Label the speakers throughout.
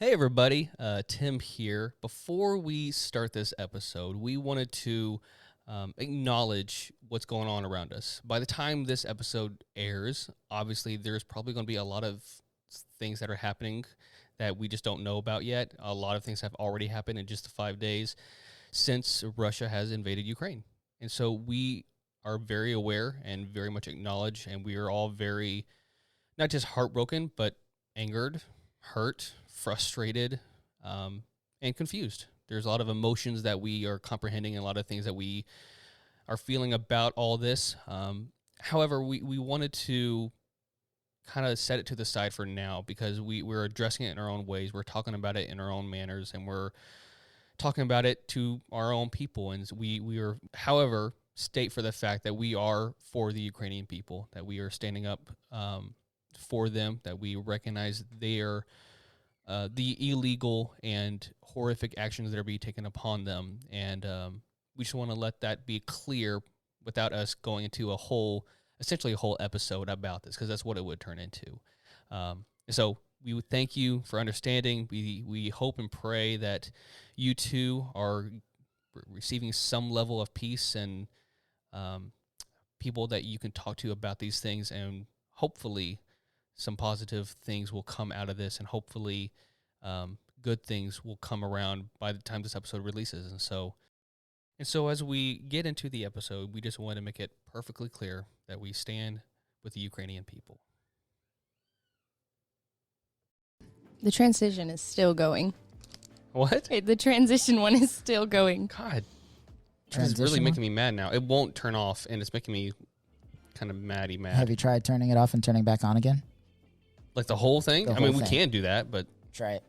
Speaker 1: Hey everybody, Tim here. Before we start this episode, we wanted to acknowledge what's going on around us. By the time this episode airs, obviously there's probably going to be a lot of things that are happening that we just don't know about yet. A lot of things have already happened in just the 5 days since Russia has invaded Ukraine. And so we are very aware and very much acknowledge, and we are all very, not just heartbroken, but angered, hurt, frustrated, and confused. There's a lot of emotions that we are comprehending and a lot of things that we are feeling about all this. However, we wanted to kind of set it to the side for now because we're addressing it in our own ways. We're talking about it in our own manners, and we're talking about it to our own people. And we are, however, state for the fact that we are for the Ukrainian people, that we are standing up for them, that we recognize they are the illegal and horrific actions that are being taken upon them. And we just want to let that be clear without us going into essentially a whole episode about this, because that's what it would turn into. So we would thank you for understanding. We hope and pray that you too are receiving some level of peace and people that you can talk to about these things, and hopefully some positive things will come out of this, and hopefully good things will come around by the time this episode releases. And so as we get into the episode, we just want to make it perfectly clear that we stand with the Ukrainian people.
Speaker 2: The transition is still going.
Speaker 1: What?
Speaker 2: The transition one is still going.
Speaker 1: God, this is really making me mad now. It won't turn off, and it's making me kind of mad.
Speaker 3: Have you tried turning it off and turning back on again?
Speaker 1: Like the whole thing? I mean, we can do that, but
Speaker 3: try it.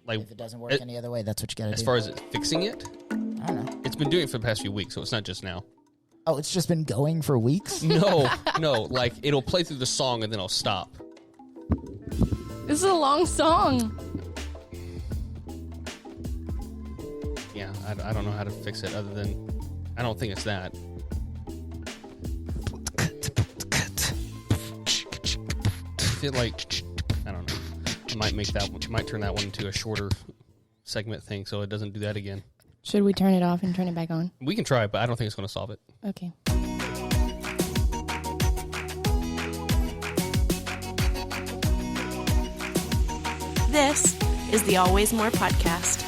Speaker 1: Like,
Speaker 3: if it doesn't work any other way, that's what you gotta do.
Speaker 1: As far as it fixing it?
Speaker 3: I don't know.
Speaker 1: It's been doing it for the past few weeks, so it's not just now.
Speaker 3: Oh, it's just been going for weeks?
Speaker 1: No. Like, it'll play through the song and then it'll stop.
Speaker 2: This is a long song.
Speaker 1: Yeah, I don't know how to fix it other than, I don't think it's that. I feel like, I don't know. I might turn that one into a shorter segment thing so it doesn't do that again.
Speaker 2: Should we turn it off and turn it back on?
Speaker 1: We can try it, but I don't think it's going to solve it.
Speaker 2: Okay.
Speaker 4: This is the Always More podcast.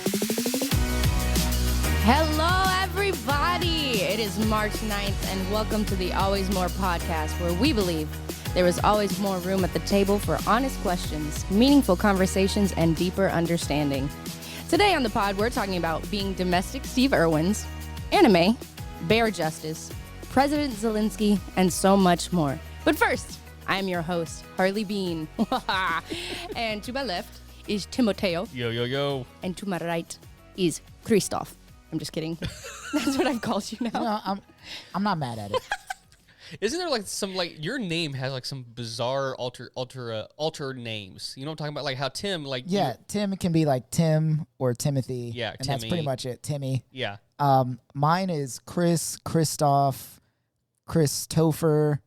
Speaker 2: Hello, everybody. It is March 9th, and welcome to the Always More podcast, where we believe there is always more room at the table for honest questions, meaningful conversations, and deeper understanding. Today on the pod, we're talking about being domestic Steve Irwins, anime, bear justice, President Zelensky, and so much more. But first, I'm your host, Harley Bean. And to my left is Timoteo.
Speaker 1: Yo.
Speaker 2: And to my right is Christoph. I'm just kidding. That's what I've called you now.
Speaker 3: No, I'm not mad at it.
Speaker 1: Isn't there like some, like, your name has like some bizarre alter names? You know what I'm talking about? Like how Tim, like,
Speaker 3: yeah, Tim can be like Tim or Timothy.
Speaker 1: Yeah,
Speaker 3: and that's pretty much it. Timmy.
Speaker 1: Yeah.
Speaker 3: Mine is Chris, Christoph, Topher.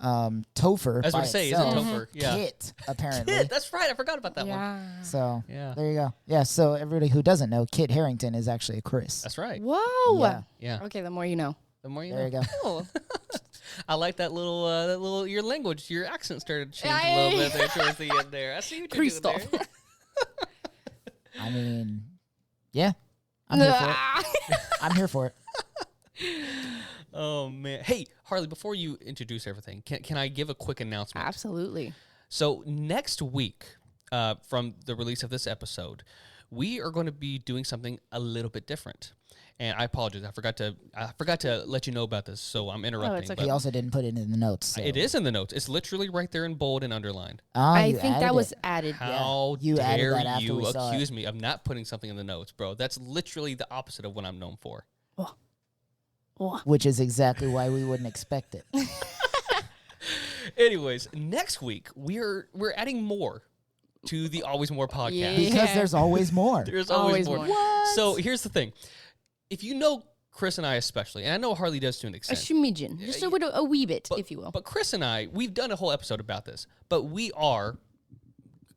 Speaker 3: Topher.
Speaker 1: I was going to say, is it Topher? Yeah.
Speaker 3: Kit, apparently.
Speaker 1: Kit, that's right. I forgot about that one.
Speaker 2: Yeah.
Speaker 3: So
Speaker 1: yeah,
Speaker 3: there you go. Yeah. So everybody who doesn't know, Kit Harington is actually a Chris.
Speaker 1: That's right.
Speaker 2: Whoa.
Speaker 1: Yeah.
Speaker 2: Okay, the more you know.
Speaker 1: The more you know.
Speaker 3: There you go.
Speaker 2: Cool.
Speaker 1: I like that little your language, your accent started to change a little bit there towards the end there. I see what you're doing there.
Speaker 3: I mean, yeah, I'm here for it. I'm here for it.
Speaker 1: Oh man, hey Harley, before you introduce everything, can I give a quick announcement?
Speaker 2: Absolutely.
Speaker 1: So next week, from the release of this episode, we are going to be doing something a little bit different. And I apologize. I forgot to let you know about this, so I'm interrupting.
Speaker 2: it's okay.
Speaker 3: He also didn't put it in the notes. So.
Speaker 1: It is in the notes. It's literally right there in bold and underlined.
Speaker 2: I think that was added.
Speaker 1: How
Speaker 3: you
Speaker 1: dare
Speaker 3: added that after
Speaker 1: you
Speaker 3: we saw
Speaker 1: accuse me of not putting something in the notes, bro? That's literally the opposite of what I'm known for.
Speaker 3: Which is exactly why we wouldn't expect it.
Speaker 1: Anyways, next week we're adding more to the Always More podcast.
Speaker 2: Yeah.
Speaker 3: Because there's always more.
Speaker 1: There's always more.
Speaker 3: What?
Speaker 1: So here's the thing. If you know Chris and I especially, and I know Harley does to an
Speaker 2: A
Speaker 1: extent.
Speaker 2: smidgen. Just a wee bit, if you will.
Speaker 1: But Chris and I, we've done a whole episode about this, but we are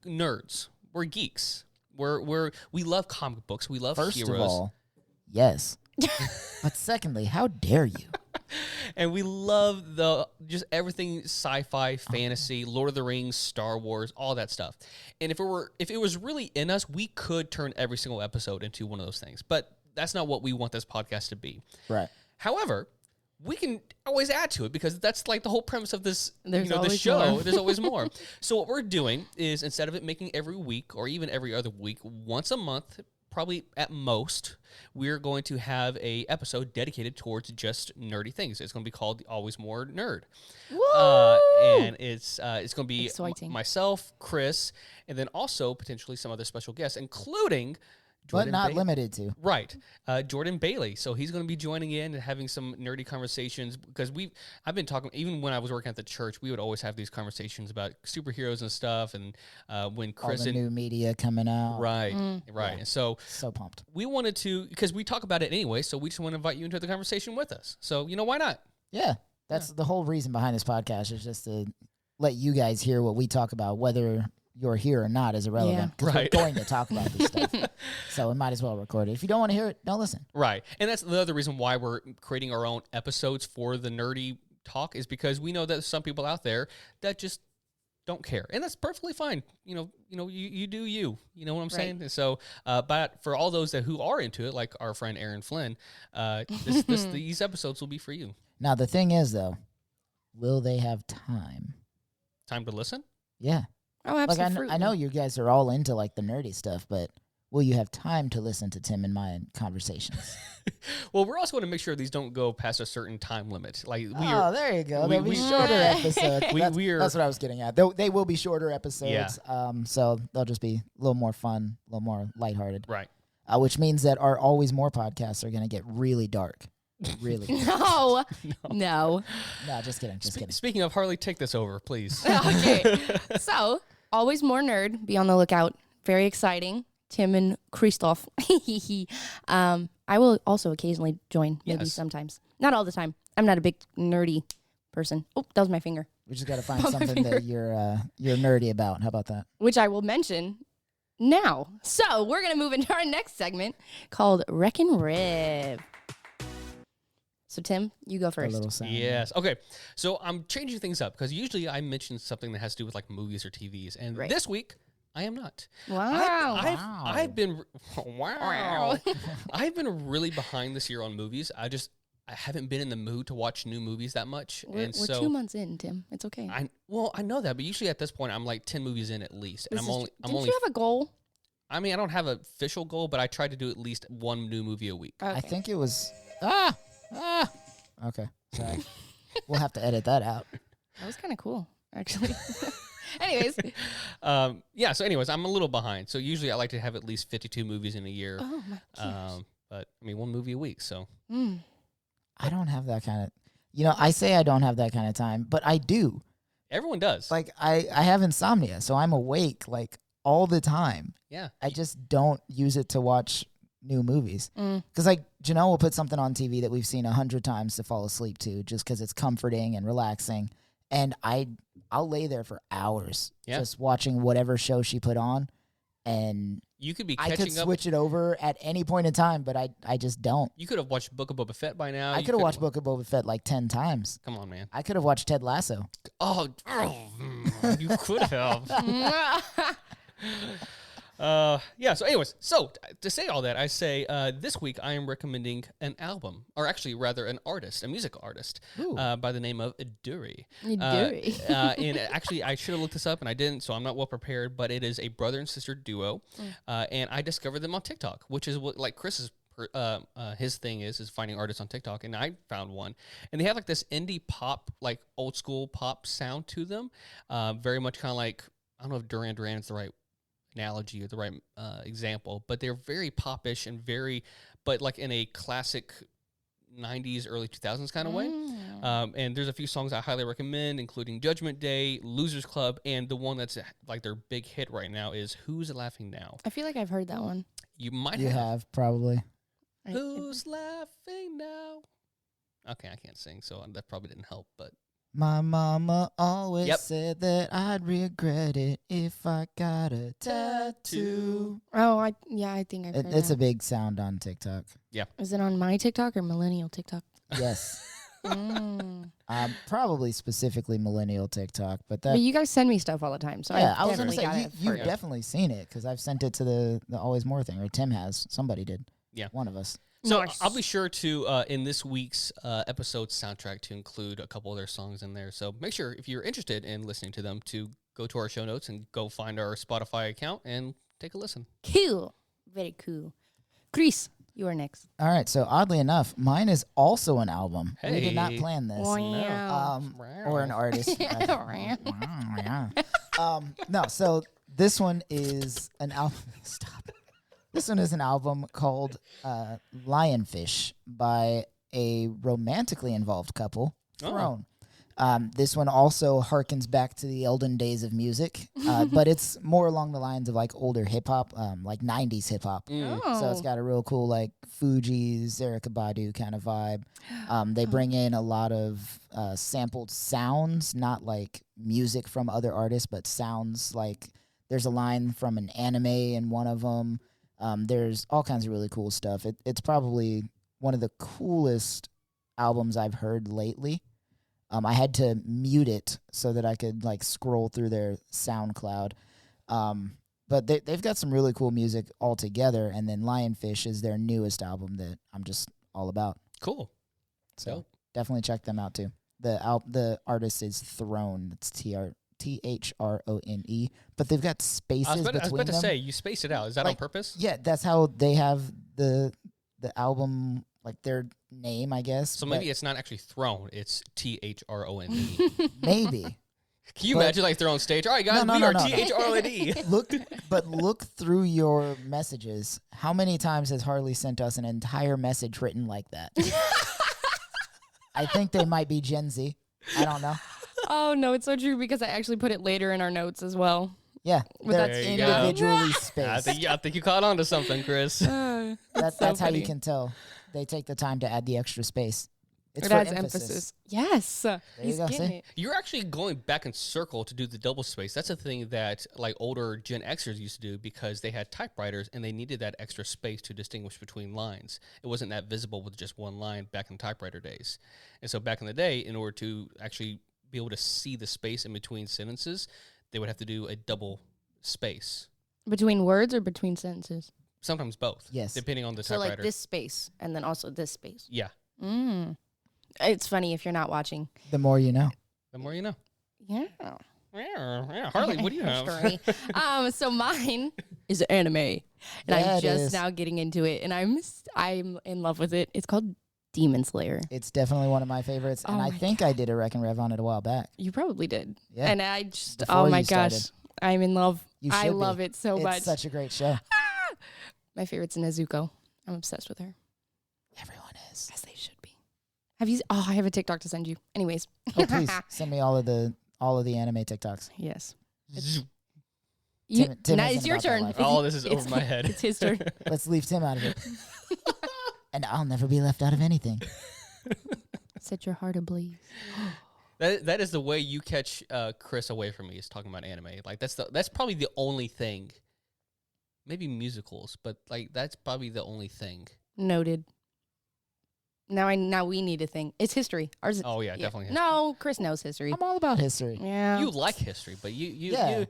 Speaker 1: nerds. We're geeks. We love comic books. We love
Speaker 3: First
Speaker 1: heroes.
Speaker 3: of all, yes. But secondly, how dare you?
Speaker 1: And we love just everything sci-fi, fantasy, Lord of the Rings, Star Wars, all that stuff. And if it was really in us, we could turn every single episode into one of those things. But that's not what we want this podcast to be.
Speaker 3: Right.
Speaker 1: However, we can always add to it because that's like the whole premise of this,
Speaker 2: There's
Speaker 1: this
Speaker 2: always
Speaker 1: show.
Speaker 2: more.
Speaker 1: There's always more. So what we're doing is instead of it making every week or even every other week, once a month, probably at most, we're going to have a episode dedicated towards just nerdy things. It's going to be called Always More Nerd. And it's going to be
Speaker 2: Exciting.
Speaker 1: myself, Chris, and then also potentially some other special guests, including
Speaker 3: But not
Speaker 1: Bailey.
Speaker 3: limited to.
Speaker 1: Right. Jordan Bailey. So he's going to be joining in and having some nerdy conversations because I've been talking, even when I was working at the church, we would always have these conversations about superheroes and stuff. And when Chris
Speaker 3: All the
Speaker 1: and
Speaker 3: new media coming out.
Speaker 1: right.
Speaker 3: Yeah.
Speaker 1: And so
Speaker 3: So pumped.
Speaker 1: we wanted to, because we talk about it anyway, so we just want to invite you into the conversation with us. So, why not?
Speaker 3: Yeah. That's the whole reason behind this podcast is just to let you guys hear what we talk about, whether you're here or not is irrelevant. Because
Speaker 1: Right.
Speaker 3: we're going to talk about this stuff. So we might as well record it. If you don't want to hear it, don't listen.
Speaker 1: Right. And that's the other reason why we're creating our own episodes for the nerdy talk is because we know that there's some people out there that just don't care. And that's perfectly fine. You do you. You know what I'm saying? And so, but for all those who are into it, like our friend Aaron Flynn, these episodes will be for you.
Speaker 3: Now, the thing is, though, will they have time?
Speaker 1: Time to listen?
Speaker 3: Yeah.
Speaker 2: Oh,
Speaker 3: Like,
Speaker 2: absolutely.
Speaker 3: I know you guys are all into, like, the nerdy stuff, but will you have time to listen to Tim and my conversations?
Speaker 1: Well, we're also going to make sure these don't go past a certain time limit. Like
Speaker 3: There you go. They'll be
Speaker 1: we-
Speaker 3: shorter episodes. That's what I was getting at. They will be shorter episodes.
Speaker 1: Yeah.
Speaker 3: So they'll just be a little more fun, a little more lighthearted.
Speaker 1: right.
Speaker 3: Which means that our Always More podcasts are going to get really dark. Really.
Speaker 2: No. No.
Speaker 3: No, just kidding. Just kidding.
Speaker 1: Speaking of Harley, take this over, please.
Speaker 2: Okay. So, Always More Nerd. Be on the lookout. Very exciting. Tim and Christoph. I will also occasionally join, maybe
Speaker 1: Yes.
Speaker 2: sometimes. Not all the time. I'm not a big nerdy person. Oh, that was my finger.
Speaker 3: We just got to find
Speaker 2: Bump my
Speaker 3: something that
Speaker 2: finger.
Speaker 3: you're nerdy about. How about that?
Speaker 2: Which I will mention now. So, we're going to move into our next segment called Wreck and Rev. So, Tim, you go
Speaker 3: A
Speaker 2: first.
Speaker 3: little sound.
Speaker 1: Yes. Okay. So I'm changing things up because usually I mention something that has to do with like movies or TVs, and
Speaker 2: Right.
Speaker 1: this week I am not.
Speaker 2: Wow.
Speaker 1: I've been wow. I've been really behind this year on movies. I haven't been in the mood to watch new movies that much,
Speaker 2: We're
Speaker 1: and
Speaker 2: 2 months in, Tim. It's okay.
Speaker 1: I know that, but usually at this point I'm like 10 movies in at least, and I'm
Speaker 2: Didn't
Speaker 1: only.
Speaker 2: you have a goal?
Speaker 1: I mean, I don't have an official goal, but I try to do at least one new movie a week.
Speaker 2: Okay.
Speaker 3: I think it was. Okay. Sorry. We'll have to edit that out.
Speaker 2: That was kind of cool, actually. Anyways.
Speaker 1: Yeah. So, anyways, I'm a little behind. So usually I like to have at least 52 movies in a year.
Speaker 2: Oh, my gosh.
Speaker 1: But I mean, one movie a week. So
Speaker 3: I don't have that kind of. I say I don't have that kind of time, but I do.
Speaker 1: everyone does.
Speaker 3: Like I have insomnia, so I'm awake like all the time.
Speaker 1: Yeah.
Speaker 3: I just don't use it to watch new movies. Because like Janelle will put something on TV that we've seen 100 times to fall asleep to, just because it's comforting and relaxing. And I'll lay there for hours just watching whatever show she put on, and
Speaker 1: You could be
Speaker 3: I
Speaker 1: catching
Speaker 3: could
Speaker 1: up.
Speaker 3: switch it over at any point in time, but I just don't.
Speaker 1: You could have watched Book of Boba Fett by now.
Speaker 3: I could have watched Book of Boba Fett like 10 times.
Speaker 1: Come on, man.
Speaker 3: I could have watched Ted Lasso.
Speaker 1: Oh, you could have. Yeah. So, anyways, to say all that, I say this week I am recommending an album, or actually, rather, an artist, a music artist, by the name of Duri.
Speaker 2: Duri.
Speaker 1: And actually, I should have looked this up, and I didn't, so I'm not well prepared. But it is a brother and sister duo, and I discovered them on TikTok, which is what like Chris's. His thing is finding artists on TikTok, and I found one, and they have like this indie pop, like old school pop sound to them, very much kind of like, I don't know if Duran Duran is the right analogy or the right example, but they're very popish and but like in a classic 90s, early 2000s kind of way. And there's a few songs I highly recommend, including Judgment Day, Losers Club, and the one that's like their big hit right now is Who's Laughing Now.
Speaker 2: I feel like I've heard that one.
Speaker 1: You might
Speaker 3: You have probably.
Speaker 1: Who's laughing now? Okay, I can't sing, so that probably didn't help, but
Speaker 3: My mama always
Speaker 1: Yep.
Speaker 3: said that I'd regret it if I got a tattoo.
Speaker 2: Oh, I think I've heard
Speaker 3: It's
Speaker 2: that.
Speaker 3: a big sound on TikTok.
Speaker 2: Is it on my TikTok or millennial TikTok?
Speaker 3: Yes.
Speaker 2: Mm.
Speaker 3: Probably specifically millennial TikTok, but that.
Speaker 2: But you guys send me stuff all the time, so
Speaker 3: Yeah,
Speaker 2: I
Speaker 3: I was gonna
Speaker 2: definitely
Speaker 3: say
Speaker 2: got it.
Speaker 3: you've
Speaker 1: Yeah.
Speaker 3: definitely seen it because I've sent it to the Always More thing, or Tim has. Somebody did.
Speaker 1: Yeah.
Speaker 3: One of us.
Speaker 1: So
Speaker 2: Nice.
Speaker 1: I'll be sure to, in this week's episode soundtrack, to include a couple of their songs in there. So make sure, if you're interested in listening to them, to go to our show notes and go find our Spotify account and take a listen.
Speaker 2: Cool. Very cool. Chris, you are next.
Speaker 3: All right. So oddly enough, mine is also an album. We did not
Speaker 1: Hey.
Speaker 3: plan this.
Speaker 2: Wow.
Speaker 3: Or an artist. Yeah. No, so this one is an album. Stop. This one is an album called Lionfish by a romantically involved couple,
Speaker 1: Oh.
Speaker 3: Throne. This one also harkens back to the olden days of music, but it's more along the lines of like older hip hop, like 90s hip hop.
Speaker 2: Oh.
Speaker 3: So it's got a real cool like Fugees, Erykah Badu kind of vibe. They bring in a lot of sampled sounds, not like music from other artists, but sounds like there's a line from an anime in one of them. There's all kinds of really cool stuff. It's probably one of the coolest albums I've heard lately. I had to mute it so that I could like scroll through their SoundCloud. But they've got some really cool music all together. And then Lionfish is their newest album that I'm just all about.
Speaker 1: Cool.
Speaker 3: So
Speaker 1: Dope.
Speaker 3: definitely check them out too. The artist is Throne. It's THRONE. But they've got spaces
Speaker 1: I was
Speaker 3: between
Speaker 1: about to
Speaker 3: them.
Speaker 1: say, you spaced it out. Is that on
Speaker 3: Like,
Speaker 1: purpose?
Speaker 3: Yeah, that's how they have the album, like their name, I guess.
Speaker 1: So
Speaker 3: but
Speaker 1: maybe it's not actually Throne, it's THRONE.
Speaker 3: maybe.
Speaker 1: Can you
Speaker 3: But-
Speaker 1: imagine like they're on stage? All right, guys,
Speaker 3: No,
Speaker 1: we
Speaker 3: no,
Speaker 1: are
Speaker 3: no, no.
Speaker 1: THRONE.
Speaker 3: Look through your messages. How many times has Harley sent us an entire message written like that? I think they might be Gen Z. I don't know.
Speaker 2: Oh, no, it's so true because I actually put it later in our notes as well.
Speaker 3: Yeah,
Speaker 2: But
Speaker 3: they're
Speaker 2: that's
Speaker 1: There you go.
Speaker 3: individually
Speaker 1: I
Speaker 3: spaced.
Speaker 1: think you caught on to something, Chris.
Speaker 3: That's
Speaker 2: so
Speaker 3: how you
Speaker 2: funny.
Speaker 3: can tell. They take the time to add the extra space. It's
Speaker 2: It
Speaker 3: for
Speaker 2: adds
Speaker 3: emphasis.
Speaker 2: Yes.
Speaker 3: you
Speaker 2: He's
Speaker 3: go,
Speaker 2: getting
Speaker 3: see?
Speaker 2: it.
Speaker 1: You're actually going back in circle to do the double space. That's a thing that like older Gen Xers used to do because they had typewriters and they needed that extra space to distinguish between lines. It wasn't that visible with just one line back in typewriter days. And so back in the day, in order to actually be able to see the space in between sentences, they would have to do a double space.
Speaker 2: Between words or between sentences?
Speaker 1: Sometimes both.
Speaker 3: Yes.
Speaker 1: Depending on the
Speaker 2: So
Speaker 1: typewriter.
Speaker 2: like this space and then also this space.
Speaker 1: Yeah.
Speaker 2: Mm. It's funny if you're not watching.
Speaker 3: The more you know.
Speaker 1: The more you know.
Speaker 2: Yeah.
Speaker 1: Yeah. Harley, what do you have?
Speaker 2: Story. So mine is anime, and
Speaker 3: Yeah,
Speaker 2: I'm
Speaker 3: it
Speaker 2: just
Speaker 3: is.
Speaker 2: now getting into it, and I'm in love with it. It's called Demon Slayer.
Speaker 3: It's definitely one of my favorites, and
Speaker 2: Oh
Speaker 3: I
Speaker 2: my
Speaker 3: think I did a Wreck and Rev on it a while back.
Speaker 2: You probably did.
Speaker 3: Yeah.
Speaker 2: And I just,
Speaker 3: Before
Speaker 2: oh my
Speaker 3: you
Speaker 2: gosh,
Speaker 3: started.
Speaker 2: I'm in love.
Speaker 3: You
Speaker 2: I
Speaker 3: should be.
Speaker 2: love it so
Speaker 3: It's
Speaker 2: much.
Speaker 3: such a great show.
Speaker 2: My favorite's Nezuko. I'm obsessed with her,
Speaker 3: Everyone is.
Speaker 2: as they should be. Have you? Oh, I have a TikTok to send you. Anyways.
Speaker 3: Oh, please send me all of the anime TikToks.
Speaker 2: Yes.
Speaker 1: Zzz.
Speaker 3: Tim
Speaker 2: now
Speaker 3: isn't
Speaker 2: it's your
Speaker 3: about that
Speaker 2: turn.
Speaker 3: life.
Speaker 1: Oh, this is
Speaker 2: It's-
Speaker 1: over my head.
Speaker 2: It's his turn.
Speaker 3: Let's leave Tim out of it. And I'll never be left out of anything.
Speaker 2: Set your heart ablaze.
Speaker 1: That is the way you catch Chris away from me, is talking about anime. Like that's probably the only thing. Maybe musicals, but like that's probably the only thing.
Speaker 2: Noted. Now we need a thing. It's history. Ours.
Speaker 1: Oh yeah, definitely. history.
Speaker 2: No, Chris knows history.
Speaker 3: I'm all about history.
Speaker 2: Yeah.
Speaker 1: You like history, but
Speaker 3: Yeah.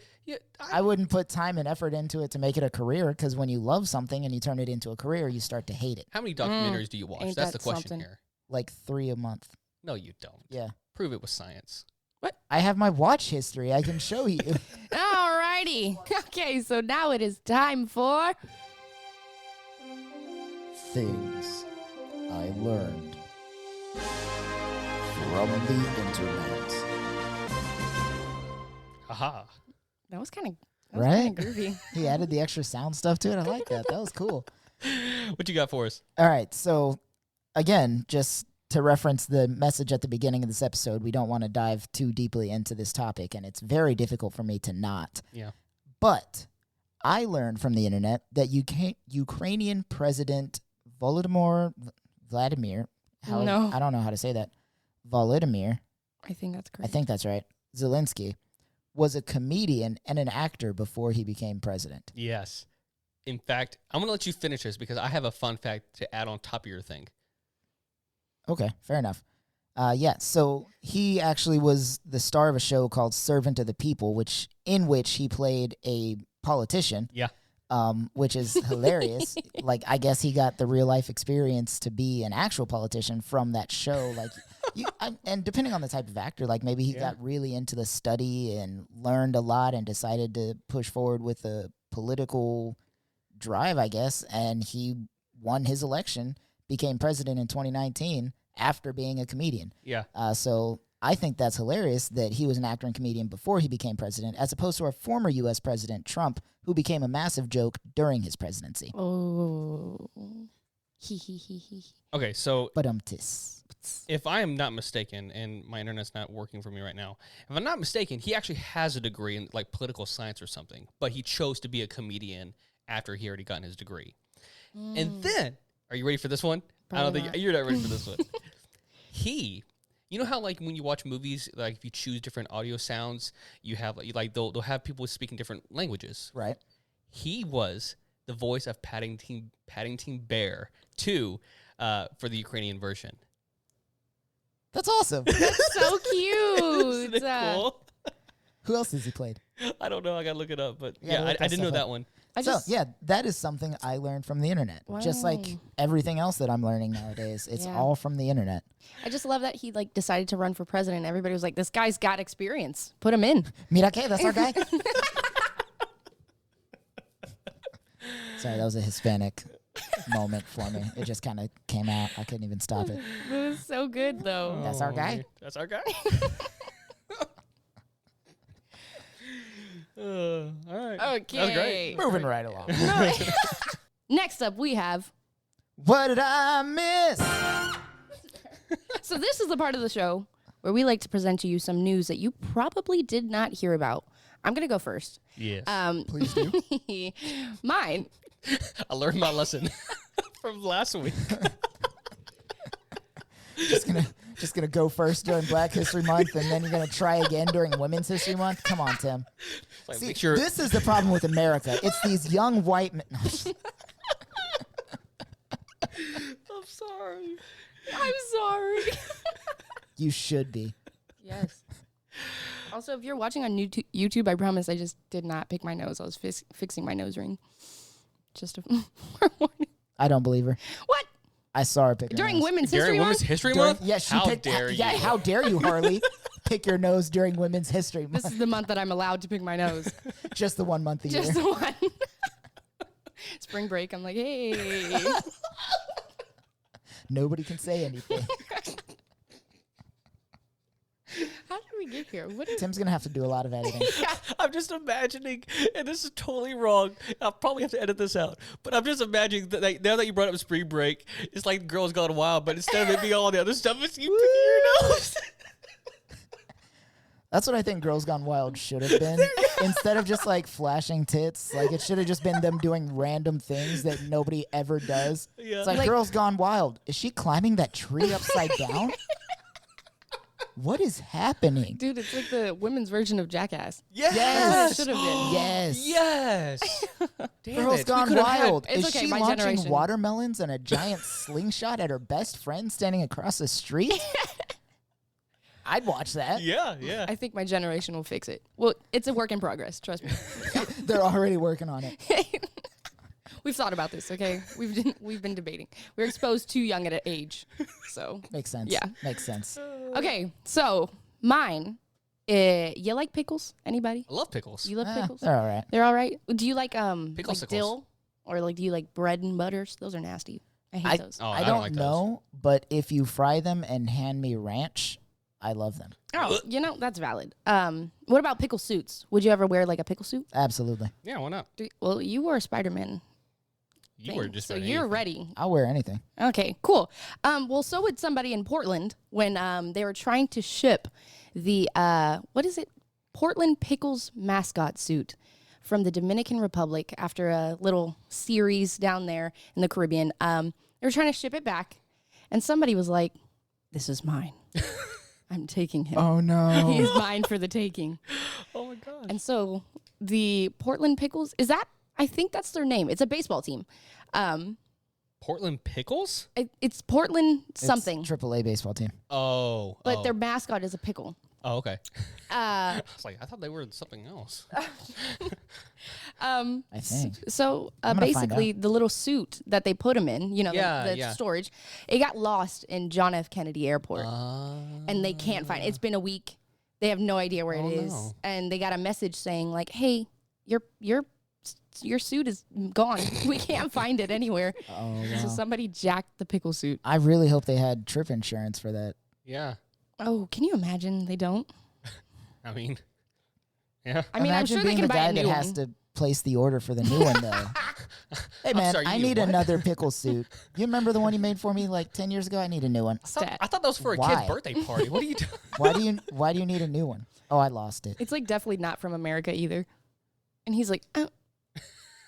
Speaker 3: I wouldn't put time and effort into it to make it a career, because when you love something and you turn it into a career, you start to hate it.
Speaker 1: How many documentaries do you watch?
Speaker 2: ain't
Speaker 1: That's
Speaker 2: that
Speaker 1: the question
Speaker 2: something.
Speaker 1: here.
Speaker 3: Like 3 a month.
Speaker 1: No, you don't.
Speaker 3: Yeah.
Speaker 1: Prove it with science.
Speaker 3: I have my watch history. I can show you.
Speaker 2: Alrighty. Okay, so now it is time for
Speaker 3: Things I learned from the internet.
Speaker 1: Haha.
Speaker 2: that was kind of
Speaker 3: Right?
Speaker 2: groovy.
Speaker 3: He added the extra sound stuff to it. I like that. That was cool.
Speaker 1: What you got for us?
Speaker 3: All right. So, again, just to reference the message at the beginning of this episode, we don't want to dive too deeply into this topic, and it's very difficult for me to not.
Speaker 1: Yeah.
Speaker 3: But I learned from the internet that Ukrainian President Vladimir,
Speaker 2: No.
Speaker 3: I don't know how to say that, Volodymyr,
Speaker 2: I think that's
Speaker 3: I
Speaker 2: correct.
Speaker 3: think that's right. Zelensky was a comedian and an actor before he became president.
Speaker 1: Yes. In fact, I'm going to let you finish this because I have a fun fact to add on top of your thing.
Speaker 3: Okay, fair enough. So he actually was the star of a show called Servant of the People, in which he played a politician.
Speaker 1: Yeah.
Speaker 3: Which is hilarious. Like, I guess he got the real life experience to be an actual politician from that show. Like, and depending on the type of actor, like maybe he got really into the study and learned a lot and decided to push forward with a political drive, I guess. And he won his election, became president in 2019 after being a comedian.
Speaker 1: Yeah.
Speaker 3: So I think that's hilarious that he was an actor and comedian before he became president, as opposed to our former U.S. president, Trump, who became a massive joke during his presidency.
Speaker 2: Oh.
Speaker 1: Okay, so
Speaker 3: But
Speaker 1: if I am not mistaken, and my internet's not working for me right now, if I'm not mistaken, he actually has a degree in like political science or something, but he chose to be a comedian after he already gotten his degree. And then, are you ready for this one? I don't think you're not ready for this one. You know how like when you watch movies, like if you choose different audio sounds, you have like they'll have people speaking different languages.
Speaker 3: right?
Speaker 1: He was the voice of Paddington Bear 2 for the Ukrainian version.
Speaker 3: That's awesome.
Speaker 2: So cute.
Speaker 1: Isn't it cool?
Speaker 3: Who else has he played?
Speaker 1: I don't know. I gotta look it up, but
Speaker 3: Yeah,
Speaker 1: yeah,
Speaker 3: look
Speaker 1: I
Speaker 3: that
Speaker 1: didn't know
Speaker 3: stuff
Speaker 1: that
Speaker 3: up.
Speaker 1: one.
Speaker 3: That is something I learned from the internet. Just like
Speaker 2: Wow.
Speaker 3: everything else that I'm learning nowadays, it's
Speaker 2: Yeah.
Speaker 3: all from the internet.
Speaker 2: I just love that he like decided to run for president. Everybody was like, "This guy's got experience. Put him in."
Speaker 3: Mira que, that's our guy. Sorry, that was a Hispanic moment for me. It just kind of came out. I couldn't even stop it.
Speaker 2: It was so good though.
Speaker 3: That's our guy.
Speaker 1: That's our guy. All right.
Speaker 2: Okay.
Speaker 1: That was great.
Speaker 3: Moving right along.
Speaker 2: Next up, we have.
Speaker 3: What did I miss?
Speaker 2: So this is the part of the show where we like to present to you some news that you probably did not hear about. I'm gonna go first.
Speaker 1: Yes.
Speaker 3: Please do.
Speaker 2: Mine.
Speaker 1: I learned my lesson from last week.
Speaker 3: Just gonna go first during Black History Month, and then you're gonna try again during Women's History Month. Come on, Tim.
Speaker 1: Like,
Speaker 3: See,
Speaker 1: make sure
Speaker 3: this is the problem with America. It's these young white men.
Speaker 1: I'm sorry.
Speaker 2: I'm sorry.
Speaker 3: You should be.
Speaker 2: Yes. Also, if you're watching on YouTube, I promise I just did not pick my nose. I was fixing my nose ring. Just a warning.
Speaker 3: I don't believe her.
Speaker 2: What?
Speaker 3: I saw her pick her
Speaker 2: During
Speaker 3: nose.
Speaker 2: Women's
Speaker 1: During
Speaker 2: History
Speaker 1: Women's
Speaker 2: Month?
Speaker 1: History
Speaker 3: During-
Speaker 1: Month?
Speaker 3: Yeah, she
Speaker 1: How
Speaker 3: picked.
Speaker 1: dare
Speaker 3: Yeah,
Speaker 1: you?
Speaker 3: how dare you, Harley? Pick your nose during Women's History
Speaker 2: This
Speaker 3: Month.
Speaker 2: is the month that I'm allowed to pick my nose.
Speaker 3: Just the 1 month a year.
Speaker 2: Just the one. Spring break, I'm like, hey.
Speaker 3: Nobody can say anything.
Speaker 2: How did we get here? What is
Speaker 3: Tim's gonna have to do a lot of editing.
Speaker 1: I'm just imagining, and this is totally wrong. I'll probably have to edit this out. But I'm just imagining that like, now that you brought up spring break, it's like Girls Gone Wild, but instead of it being all the other stuff, it's you picking your nose.
Speaker 3: That's what I think Girls Gone Wild should have been. Instead of just like flashing tits, like it should have just been them doing random things that nobody ever does.
Speaker 1: Yeah.
Speaker 3: It's like,
Speaker 2: Like-
Speaker 3: Girls Gone Wild. Is she climbing that tree upside down? What is happening?
Speaker 2: Dude, it's like the women's version of Jackass.
Speaker 1: Yes.
Speaker 3: Yes.
Speaker 2: Should have been.
Speaker 3: Yes.
Speaker 1: Yes. Damn
Speaker 3: Girls
Speaker 1: it.
Speaker 3: Gone
Speaker 1: We could've had-
Speaker 3: Wild.
Speaker 2: It's
Speaker 3: Is
Speaker 2: okay,
Speaker 3: she
Speaker 2: my
Speaker 3: launching
Speaker 2: generation.
Speaker 3: watermelons and a giant slingshot at her best friend standing across the street? I'd watch that.
Speaker 1: Yeah, yeah.
Speaker 2: I think my generation will fix it. Well, it's a work in progress. Trust me.
Speaker 3: They're already working on it.
Speaker 2: We've thought about this, okay? We've been debating. We're exposed too young at an age. So,
Speaker 3: Makes sense.
Speaker 2: Yeah.
Speaker 3: Makes sense.
Speaker 2: okay. So, mine. You like pickles? Anybody?
Speaker 1: I love pickles.
Speaker 2: You love pickles?
Speaker 3: They're all right.
Speaker 2: They're all right. Do you like
Speaker 1: Pickle-sickles.
Speaker 2: like dill, or like do you like bread and butters? Those are nasty. I hate those.
Speaker 1: Oh,
Speaker 3: I
Speaker 1: don't
Speaker 3: don't
Speaker 1: like those.
Speaker 3: know, but if you fry them and hand me ranch, I love them.
Speaker 2: Oh, that's valid. What about pickle suits? Would you ever wear like a pickle suit?
Speaker 3: Absolutely.
Speaker 1: Yeah, why not?
Speaker 2: Well, you wore a Spider-Man.
Speaker 1: You
Speaker 2: thing,
Speaker 1: were just
Speaker 2: so
Speaker 1: about
Speaker 2: you're
Speaker 1: anything.
Speaker 2: ready.
Speaker 3: I'll wear anything.
Speaker 2: Okay, cool. Well, so would somebody in Portland when they were trying to ship the what is it? Portland Pickles mascot suit from the Dominican Republic after a little series down there in the Caribbean. They were trying to ship it back, and somebody was like, "This is mine." I'm taking him.
Speaker 3: Oh no.
Speaker 2: He's mine for the taking.
Speaker 1: Oh my gosh.
Speaker 2: And so the Portland Pickles, I think that's their name. It's a baseball team.
Speaker 1: Portland Pickles?
Speaker 2: It's Portland something.
Speaker 3: It's AAA baseball team.
Speaker 1: Oh.
Speaker 2: But their mascot is a pickle.
Speaker 1: Oh, okay. I was like, I thought they were something else.
Speaker 3: I think.
Speaker 2: So
Speaker 3: I'm gonna find
Speaker 2: basically, the little suit that they put him in, the
Speaker 1: Yeah.
Speaker 2: storage, it got lost in John F. Kennedy Airport, and they can't find it. It's been a week. They have no idea where it is,
Speaker 1: no.
Speaker 2: and they got a message saying like, "Hey, your suit is gone. We can't find it anywhere."
Speaker 3: Oh
Speaker 2: So
Speaker 3: wow.
Speaker 2: somebody jacked the pickle suit.
Speaker 3: I really hope they had trip insurance for that.
Speaker 1: Yeah.
Speaker 2: Oh, can you imagine? They don't.
Speaker 1: I mean, yeah.
Speaker 2: I mean,
Speaker 3: Imagine
Speaker 2: I'm sure they
Speaker 3: being
Speaker 2: can
Speaker 3: the
Speaker 2: buy
Speaker 3: guy
Speaker 2: a new
Speaker 3: that
Speaker 2: one.
Speaker 3: has to place the order for the new one though. Hey man,
Speaker 1: sorry, you
Speaker 3: I
Speaker 1: need
Speaker 3: need
Speaker 1: what?
Speaker 3: another pickle suit. You remember the one you made for me like 10 years ago? I need a new one.
Speaker 2: Stat.
Speaker 1: I thought that was for a
Speaker 3: Why?
Speaker 1: kid's birthday party. What are you doing?
Speaker 3: Why do you need a new one? Oh, I lost it.
Speaker 2: It's like definitely not from America either. And he's like,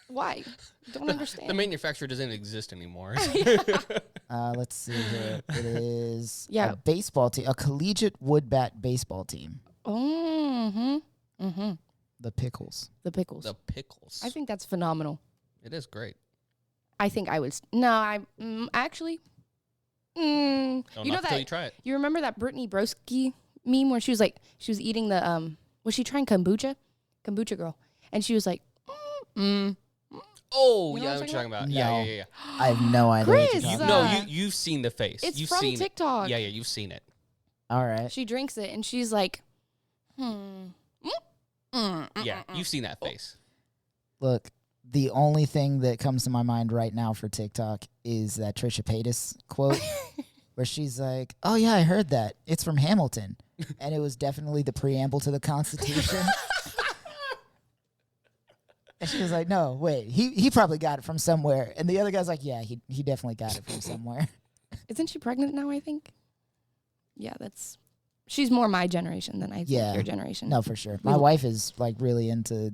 Speaker 2: why? Don't understand.
Speaker 1: The manufacturer doesn't exist anymore.
Speaker 3: Let's see here. It is
Speaker 2: Yeah.
Speaker 3: a baseball team, a collegiate wood bat baseball team. The Pickles.
Speaker 2: The pickles.
Speaker 1: The Pickles.
Speaker 2: I think that's phenomenal.
Speaker 1: It is great.
Speaker 2: I think I would. Actually.
Speaker 1: Don't
Speaker 2: You know
Speaker 1: knock till
Speaker 2: that?
Speaker 1: you try it.
Speaker 2: You remember that Brittany Broski meme where she was eating the was she trying kombucha? Kombucha girl, and she was like,
Speaker 1: Oh,
Speaker 2: You know
Speaker 1: yeah, I
Speaker 2: what
Speaker 1: know
Speaker 2: I'm
Speaker 1: what you're talking about.
Speaker 3: No.
Speaker 1: Yeah.
Speaker 3: I have no idea. What
Speaker 2: Chris,
Speaker 3: you're talking
Speaker 1: No,
Speaker 3: about.
Speaker 1: you've seen the face.
Speaker 2: It's
Speaker 1: you've
Speaker 2: from
Speaker 1: seen
Speaker 2: TikTok.
Speaker 1: It. Yeah, you've seen it.
Speaker 3: All right.
Speaker 2: She drinks it and she's like,
Speaker 1: Yeah, you've seen that face.
Speaker 3: Look, the only thing that comes to my mind right now for TikTok is that Trisha Paytas quote where she's like, "Oh yeah, I heard that. It's from Hamilton." And it was definitely the preamble to the Constitution. And she was like, "No, wait. He probably got it from somewhere." And the other guy's like, "Yeah, he definitely got it from somewhere."
Speaker 2: Isn't she pregnant now? I think. Yeah, she's more my generation than I think
Speaker 3: Yeah.
Speaker 2: your generation.
Speaker 3: No, for sure. My wife is like really into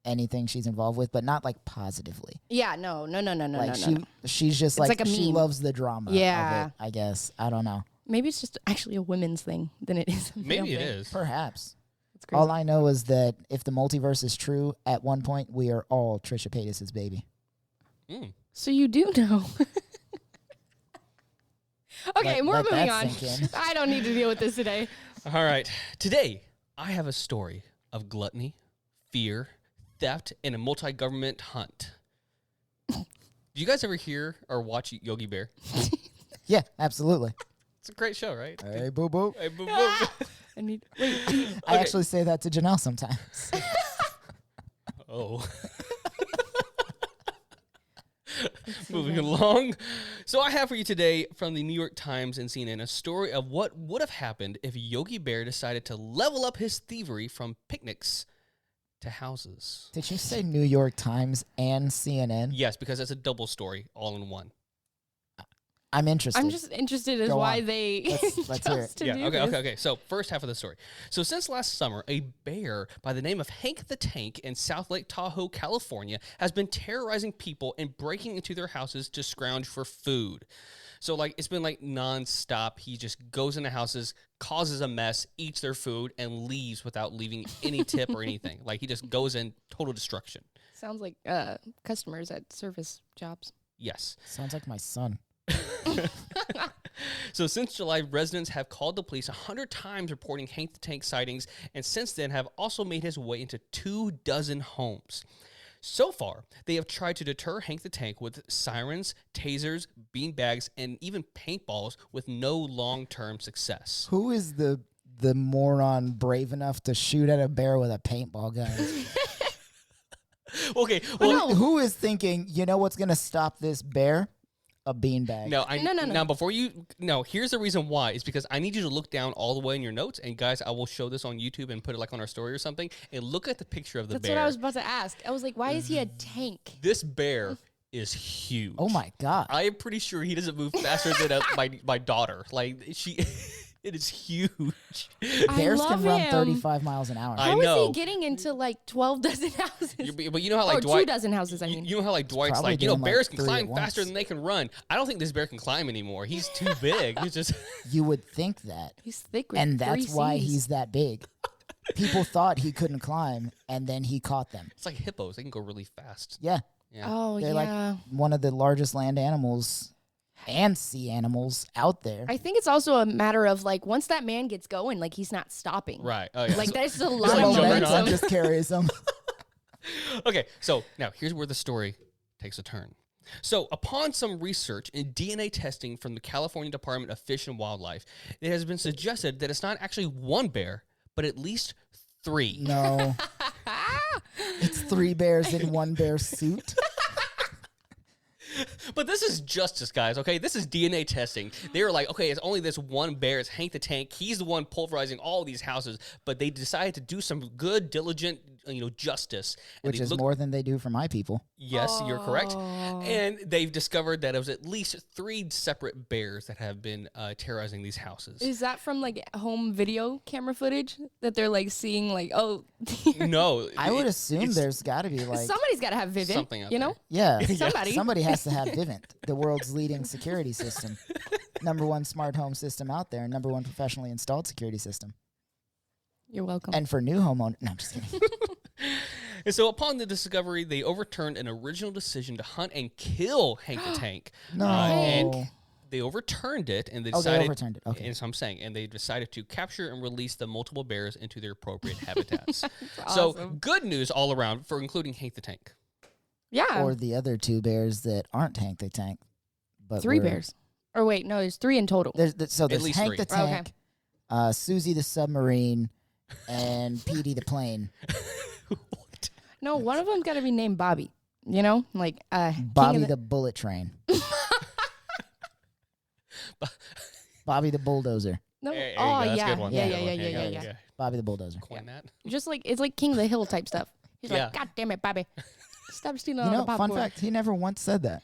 Speaker 3: anything she's involved with, but not like positively.
Speaker 2: Yeah, no.
Speaker 3: Like
Speaker 2: no.
Speaker 3: she's just
Speaker 2: It's
Speaker 3: like
Speaker 2: like a
Speaker 3: she
Speaker 2: meme.
Speaker 3: loves the drama.
Speaker 2: Yeah.
Speaker 3: Of it, I guess. I don't know.
Speaker 2: Maybe it's just actually a women's thing than it is. A male
Speaker 1: Maybe it
Speaker 2: thing.
Speaker 1: is.
Speaker 3: Perhaps.
Speaker 2: It's crazy.
Speaker 3: All I know is that if the multiverse is true, at one point we are all Trisha Paytas' baby.
Speaker 1: Mm.
Speaker 2: So you do know. Okay, we're
Speaker 3: Let
Speaker 2: moving
Speaker 3: that
Speaker 2: on.
Speaker 3: sink in.
Speaker 2: I don't need to deal with this today.
Speaker 1: All right. Today, I have a story of gluttony, fear, theft, and a multi-government hunt. Do you guys ever hear or watch Yogi Bear?
Speaker 3: Yeah, absolutely.
Speaker 1: It's a great show, right?
Speaker 3: Hey, boo boo.
Speaker 1: Hey, boom, boom.
Speaker 2: I need.
Speaker 3: I
Speaker 1: Okay.
Speaker 3: actually say that to Janelle sometimes.
Speaker 1: Oh. Moving along. So I have for you today from the New York Times and CNN a story of what would have happened if Yogi Bear decided to level up his thievery from picnics to houses.
Speaker 3: Did you say New York Times and CNN?
Speaker 1: Yes, because it's a double story all in one.
Speaker 3: I'm interested.
Speaker 2: I'm just interested as
Speaker 3: Go
Speaker 2: why
Speaker 3: on.
Speaker 2: they
Speaker 3: Let's hear
Speaker 2: chose
Speaker 3: it.
Speaker 2: to
Speaker 1: Yeah,
Speaker 2: do
Speaker 1: okay,
Speaker 2: this.
Speaker 1: okay. So first half of the story. So since last summer, a bear by the name of Hank the Tank in South Lake Tahoe, California, has been terrorizing people and breaking into their houses to scrounge for food. So like it's been like nonstop. He just goes into houses, causes a mess, eats their food, and leaves without leaving any tip or anything. Like he just goes in total destruction.
Speaker 2: Sounds like customers at service jobs.
Speaker 1: Yes.
Speaker 3: Sounds like my son.
Speaker 1: So since July, residents have called the police 100 times reporting Hank the Tank sightings, and since then have also made his way into 24 homes. So far, they have tried to deter Hank the Tank with sirens, tasers, beanbags, and even paintballs with no long-term success.
Speaker 3: Who is the moron brave enough to shoot at a bear with a paintball gun?
Speaker 1: Okay, well,
Speaker 3: Who is thinking, you know what's going to stop this bear? A beanbag.
Speaker 1: no,
Speaker 2: No.
Speaker 1: Now, before here's the reason why. Is because I need you to look down all the way in your notes, and guys, I will show this on YouTube and put it like on our story or something, and look at the picture of the
Speaker 2: That's
Speaker 1: bear.
Speaker 2: what I was about to ask. I was like, why is he a tank?
Speaker 1: This bear is huge.
Speaker 3: Oh my God.
Speaker 1: I am pretty sure he doesn't move faster than my daughter. Like she, It is huge.
Speaker 3: Bears
Speaker 2: love
Speaker 3: can run
Speaker 2: him.
Speaker 3: 35 miles an hour.
Speaker 1: I
Speaker 2: How is
Speaker 1: know.
Speaker 2: he getting into like 12 dozen houses?
Speaker 1: But you know how like
Speaker 2: or
Speaker 1: Dwight,
Speaker 2: 2 dozen houses, I mean.
Speaker 1: you know how like Dwight's
Speaker 3: probably
Speaker 1: like,
Speaker 3: doing, like,
Speaker 1: bears can
Speaker 3: 3
Speaker 1: climb
Speaker 3: at
Speaker 1: faster
Speaker 3: once.
Speaker 1: than they can run. I don't think this bear can climb anymore. He's too big. He's just
Speaker 3: You would think that.
Speaker 2: He's thick with
Speaker 3: And that's
Speaker 2: 3
Speaker 3: why
Speaker 2: Cs.
Speaker 3: he's that big. People thought he couldn't climb, and then he caught them.
Speaker 1: it's like hippos. They can go really fast.
Speaker 3: Yeah.
Speaker 1: Yeah.
Speaker 2: Oh,
Speaker 3: They're
Speaker 2: yeah.
Speaker 3: like one of the largest land animals and sea animals out there.
Speaker 2: I think it's also a matter of like once that man gets going, like he's not stopping.
Speaker 1: Right. Oh yeah.
Speaker 2: Like
Speaker 1: So-
Speaker 2: there's a
Speaker 3: The
Speaker 2: lot of
Speaker 1: jumping
Speaker 3: momentum
Speaker 1: on.
Speaker 2: momentum.
Speaker 3: just carries them.
Speaker 1: okay, so now here's where the story takes a turn. So, upon some research and DNA testing from the California Department of Fish and Wildlife, it has been suggested that it's not actually one bear, but at least 3.
Speaker 3: No. It's 3 bears in 1 bear suit.
Speaker 1: But this is justice, guys, okay? This is DNA testing. They were like, okay, it's only this one bear. It's Hank the Tank. He's the one pulverizing all these houses. But they decided to do some good, diligent, justice. And
Speaker 3: Which
Speaker 1: they
Speaker 3: is
Speaker 1: looked-
Speaker 3: more than they do for my people.
Speaker 1: Yes, you're correct.
Speaker 2: Oh.
Speaker 1: And they've discovered that it was at least 3 separate bears that have been terrorizing these houses.
Speaker 2: Is that from like home video camera footage that they're like seeing like, oh,
Speaker 1: No.
Speaker 3: I would
Speaker 1: it-
Speaker 3: assume
Speaker 1: it's
Speaker 3: there's got to be like,
Speaker 2: somebody's got to have Vivint,
Speaker 1: something out
Speaker 2: you know?
Speaker 3: yeah,
Speaker 2: Somebody.
Speaker 3: has to have Vivint, the world's leading security system. #1 smart home system out there, and #1 professionally installed security system.
Speaker 2: You're welcome.
Speaker 3: And for new homeowners, no, I'm just kidding.
Speaker 1: And so upon the discovery, they overturned an original decision to hunt and kill Hank the Tank.
Speaker 3: No.
Speaker 1: And they overturned it, and they
Speaker 3: Oh,
Speaker 1: decided.
Speaker 3: they overturned it. Okay.
Speaker 1: And so I'm saying, and they decided to capture and release the multiple bears into their appropriate habitats. So
Speaker 2: awesome.
Speaker 1: good news all around for including Hank the Tank.
Speaker 2: Yeah.
Speaker 3: Or the other 2 bears that aren't Hank the Tank. But
Speaker 2: 3
Speaker 3: were-
Speaker 2: bears. Or wait, no, there's 3 in total.
Speaker 3: There's
Speaker 1: least
Speaker 3: Hank
Speaker 1: 3.
Speaker 3: the
Speaker 2: Okay.
Speaker 3: Tank, Susie the Submarine, and Petey the Plane.
Speaker 1: What?
Speaker 2: No, one of them's got to be named Bobby. You know, like
Speaker 3: Bobby the Bullet Train. Bobby the Bulldozer.
Speaker 2: No.
Speaker 1: There you
Speaker 2: Oh
Speaker 1: go. That's a
Speaker 2: yeah.
Speaker 1: good one.
Speaker 2: Yeah,
Speaker 1: That's a
Speaker 2: yeah,
Speaker 1: good
Speaker 2: yeah,
Speaker 1: one.
Speaker 2: yeah,
Speaker 1: There you
Speaker 2: yeah,
Speaker 1: go.
Speaker 2: yeah.
Speaker 3: Bobby the Bulldozer.
Speaker 1: Coin that.
Speaker 2: Just like it's like King of the Hill type stuff. He's
Speaker 1: Yeah.
Speaker 2: like, God damn it, Bobby, stop stealing
Speaker 3: You
Speaker 2: all
Speaker 3: know,
Speaker 2: the popcorn.
Speaker 3: fun fact, he never once said that.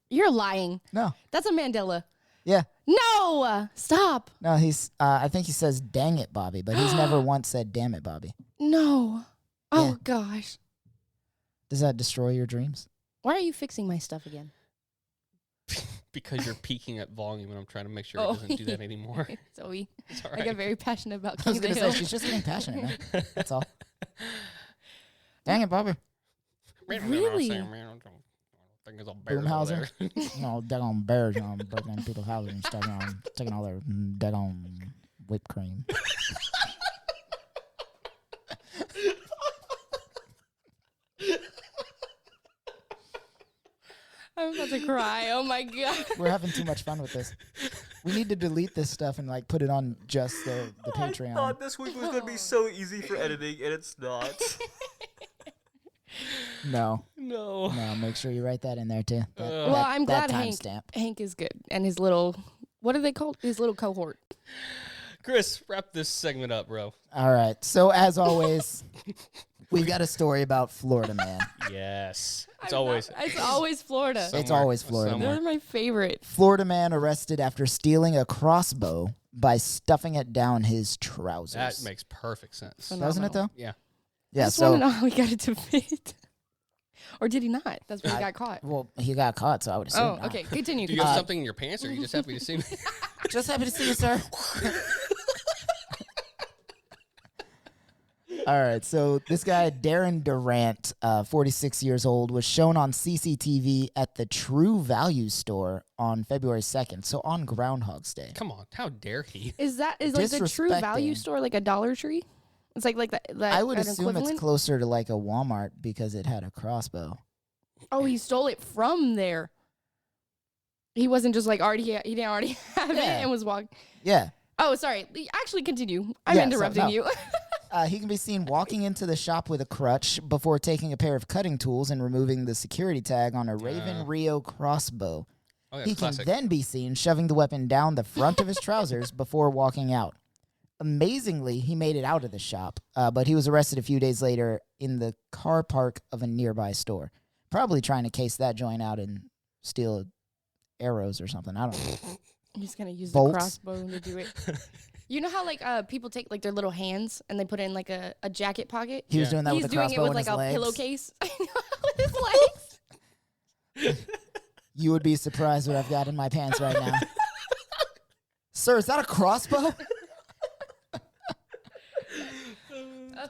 Speaker 2: You're lying.
Speaker 3: No.
Speaker 2: That's a Mandela.
Speaker 3: Yeah.
Speaker 2: No, stop.
Speaker 3: No, he's, I think he says, dang it, Bobby, but he's never once said, damn it, Bobby.
Speaker 2: No. Oh
Speaker 3: Yeah.
Speaker 2: gosh.
Speaker 3: Does that destroy your dreams?
Speaker 2: Why are you fixing my stuff again?
Speaker 1: Because you're peaking at volume, and I'm trying to make sure
Speaker 2: Oh.
Speaker 1: it doesn't do that anymore.
Speaker 2: Zoe,
Speaker 1: It's all
Speaker 2: I
Speaker 1: right.
Speaker 2: get very passionate about
Speaker 3: I was
Speaker 2: King
Speaker 3: going
Speaker 2: of
Speaker 3: to
Speaker 2: the
Speaker 3: say,
Speaker 2: Hill.
Speaker 3: she's just getting passionate, man. That's all. Dang it, Bobby.
Speaker 2: Really?
Speaker 3: Boomhauser? No, daggone bears, breaking into people's houses and stuff, taking all their daggone whipped cream.
Speaker 2: I'm about to cry. Oh my god.
Speaker 3: We're having too much fun with this. We need to delete this stuff and like put it on just the Patreon.
Speaker 1: this week was going to be so easy for editing, and it's not.
Speaker 3: No,
Speaker 1: No.
Speaker 3: make sure you write that in there too.
Speaker 2: Well, I'm glad Hank
Speaker 3: timestamp.
Speaker 2: Hank is good and his little what are they called? His little cohort.
Speaker 1: Chris, wrap this segment up, bro.
Speaker 3: All right. So as always, we've got a story about Florida man.
Speaker 1: Yes. It's always.
Speaker 2: It's always Florida.
Speaker 3: It's
Speaker 1: somewhere-
Speaker 3: always Florida.
Speaker 1: somewhere.
Speaker 2: They're my favorite.
Speaker 3: Florida man arrested after stealing a crossbow by stuffing it down his trousers.
Speaker 1: That makes perfect sense.
Speaker 3: Doesn't it though?
Speaker 1: Yeah.
Speaker 2: I
Speaker 3: Yeah.
Speaker 2: just want to
Speaker 3: So
Speaker 2: know how he got it to fit. Or did he not? That's where he
Speaker 3: I-
Speaker 2: got caught.
Speaker 3: well, he got caught, so I would assume.
Speaker 2: Oh,
Speaker 3: not.
Speaker 2: okay. Continue.
Speaker 1: Do you have
Speaker 3: Uh,
Speaker 1: something in your pants, or are you just happy to see me?
Speaker 3: Just happy to see you, sir. All right, so this guy, Darren Durant, 46 years old, was shown on CCTV at the True Value store on February 2nd, so on Groundhog's Day.
Speaker 1: Come on, how dare he?
Speaker 2: Is like the True Value
Speaker 3: Disrespecting.
Speaker 2: store like a Dollar Tree? It's like that.
Speaker 3: I would
Speaker 2: an
Speaker 3: assume
Speaker 2: equivalent?
Speaker 3: it's closer to like a Walmart because it had a crossbow.
Speaker 2: Oh, he stole it from there. He wasn't just like he didn't already have it
Speaker 3: Yeah.
Speaker 2: and was walking.
Speaker 3: Yeah.
Speaker 2: Oh, sorry. Actually, continue. I'm
Speaker 3: Yeah, so,
Speaker 2: interrupting
Speaker 3: no.
Speaker 2: you.
Speaker 3: He can be seen walking into the shop with a crutch before taking a pair of cutting tools and removing the security tag on a Raven Rio crossbow.
Speaker 1: Oh, yeah,
Speaker 3: He
Speaker 1: classic.
Speaker 3: can then be seen shoving the weapon down the front of his trousers before walking out. Amazingly, he made it out of the shop, but he was arrested a few days later in the car park of a nearby store. Probably trying to case that joint out and steal arrows or something. I don't know.
Speaker 2: I'm just gonna use
Speaker 3: bolts.
Speaker 2: the crossbow to do it. You know how like people take like their little hands and they put it in like a jacket pocket?
Speaker 3: He was doing that
Speaker 2: He's
Speaker 3: with a
Speaker 2: doing it
Speaker 3: crossbow
Speaker 2: with
Speaker 3: in
Speaker 2: like
Speaker 3: his
Speaker 2: a
Speaker 3: legs.
Speaker 2: pillowcase with his legs.
Speaker 3: You would be surprised what I've got in my pants right now. Sir, is that a crossbow?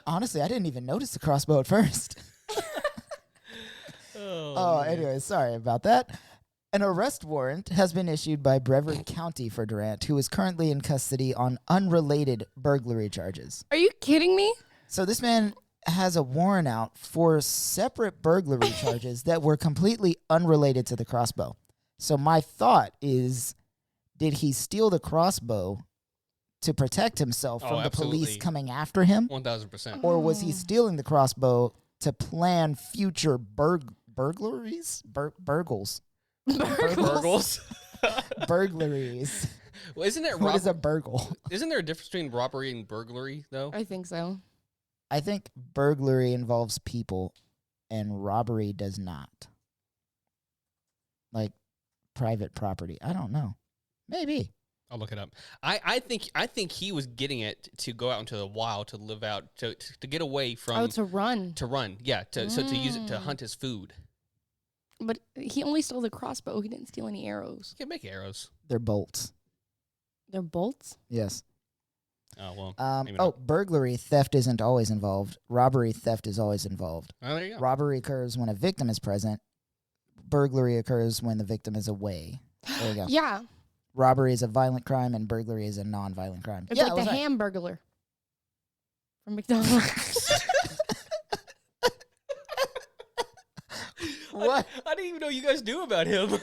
Speaker 3: Honestly, I didn't even notice the crossbow at first. Anyway, sorry about that. An arrest warrant has been issued by Brevard County for Durant, who is currently in custody on unrelated burglary charges.
Speaker 2: Are you kidding me?
Speaker 3: So this man has a warrant out for separate burglary charges that were completely unrelated to the crossbow. So my thought is, did he steal the crossbow to protect himself from the police
Speaker 1: absolutely.
Speaker 3: coming after him?
Speaker 1: 1,000%.
Speaker 3: Or was he stealing the crossbow to plan future burglaries? Burgles.
Speaker 1: Burgles.
Speaker 3: Burglaries.
Speaker 1: Well, isn't there
Speaker 3: What is a burgle?
Speaker 1: Isn't there a difference between robbery and burglary though?
Speaker 2: I think so.
Speaker 3: I think burglary involves people and robbery does not. Like private property. I don't know. Maybe.
Speaker 1: I'll look it up. I think he was getting it to go out into the wild to live out to get away from
Speaker 2: To run.
Speaker 1: to run. Yeah, so to use it to hunt his food.
Speaker 2: But he only stole the crossbow. He didn't steal any arrows.
Speaker 1: You can make arrows.
Speaker 3: They're bolts.
Speaker 2: They're bolts?
Speaker 3: Yes.
Speaker 1: Oh well. maybe
Speaker 3: Oh,
Speaker 1: not.
Speaker 3: burglary theft isn't always involved. Robbery theft is always involved.
Speaker 1: Oh, there you go.
Speaker 3: Robbery occurs when a victim is present. Burglary occurs when the victim is away. There you go.
Speaker 2: Yeah.
Speaker 3: Robbery is a violent crime and burglary is a non-violent crime.
Speaker 2: It's like the Hamburglar from McDonald's.
Speaker 3: What?
Speaker 1: I didn't even know you guys knew about him.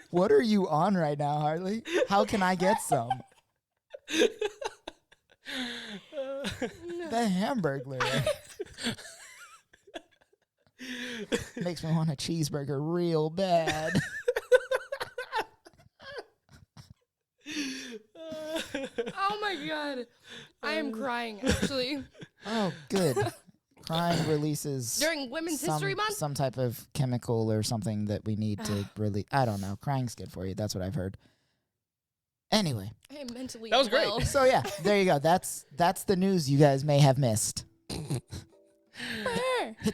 Speaker 3: What are you on right now, Harley? How can I get some? The Hamburglar. Makes me want a cheeseburger real bad.
Speaker 2: Oh my god. I am crying, actually.
Speaker 3: Oh, good. Crying releases
Speaker 2: During Women's History Month?
Speaker 3: some type of chemical or something that we need to release. I don't know. Crying's good for you. That's what I've heard. Anyway,
Speaker 2: I am mentally
Speaker 1: That was great.
Speaker 2: unwell.
Speaker 3: so yeah, there you go. That's the news you guys may have missed. Hit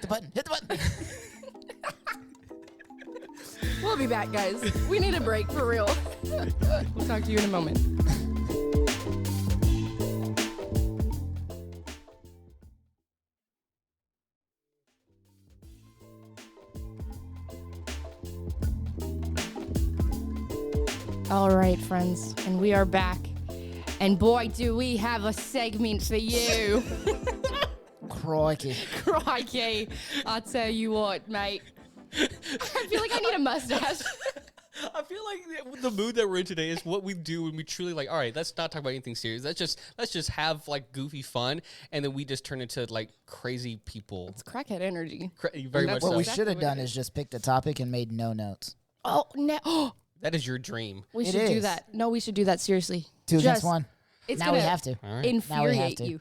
Speaker 3: the button. Hit the button.
Speaker 2: We'll be back, guys. We need a break, for real. We'll talk to you in a moment. All right, friends, and we are back. And boy, do we have a segment for you.
Speaker 3: Crikey.
Speaker 2: Crikey. I'll tell you what, mate. I feel like I need a mustache.
Speaker 1: I feel like the mood that we're in today is what we do when we truly like. All right, let's not talk about anything serious. Let's just have like goofy fun, and then we just turn into like crazy people.
Speaker 2: It's crackhead energy.
Speaker 1: Very much.
Speaker 2: That's
Speaker 3: What
Speaker 1: so.
Speaker 3: we
Speaker 2: exactly
Speaker 3: should have
Speaker 2: what
Speaker 3: done
Speaker 2: it
Speaker 3: is just picked a topic and made no notes.
Speaker 2: Oh, no.
Speaker 1: That is your dream.
Speaker 2: We
Speaker 3: It
Speaker 2: should do
Speaker 3: is.
Speaker 2: that. No, we should do that seriously.
Speaker 3: 2 against 1.
Speaker 2: It's
Speaker 3: Now
Speaker 2: gonna
Speaker 3: we have to.
Speaker 1: All right.
Speaker 2: infuriate
Speaker 3: to.
Speaker 2: you.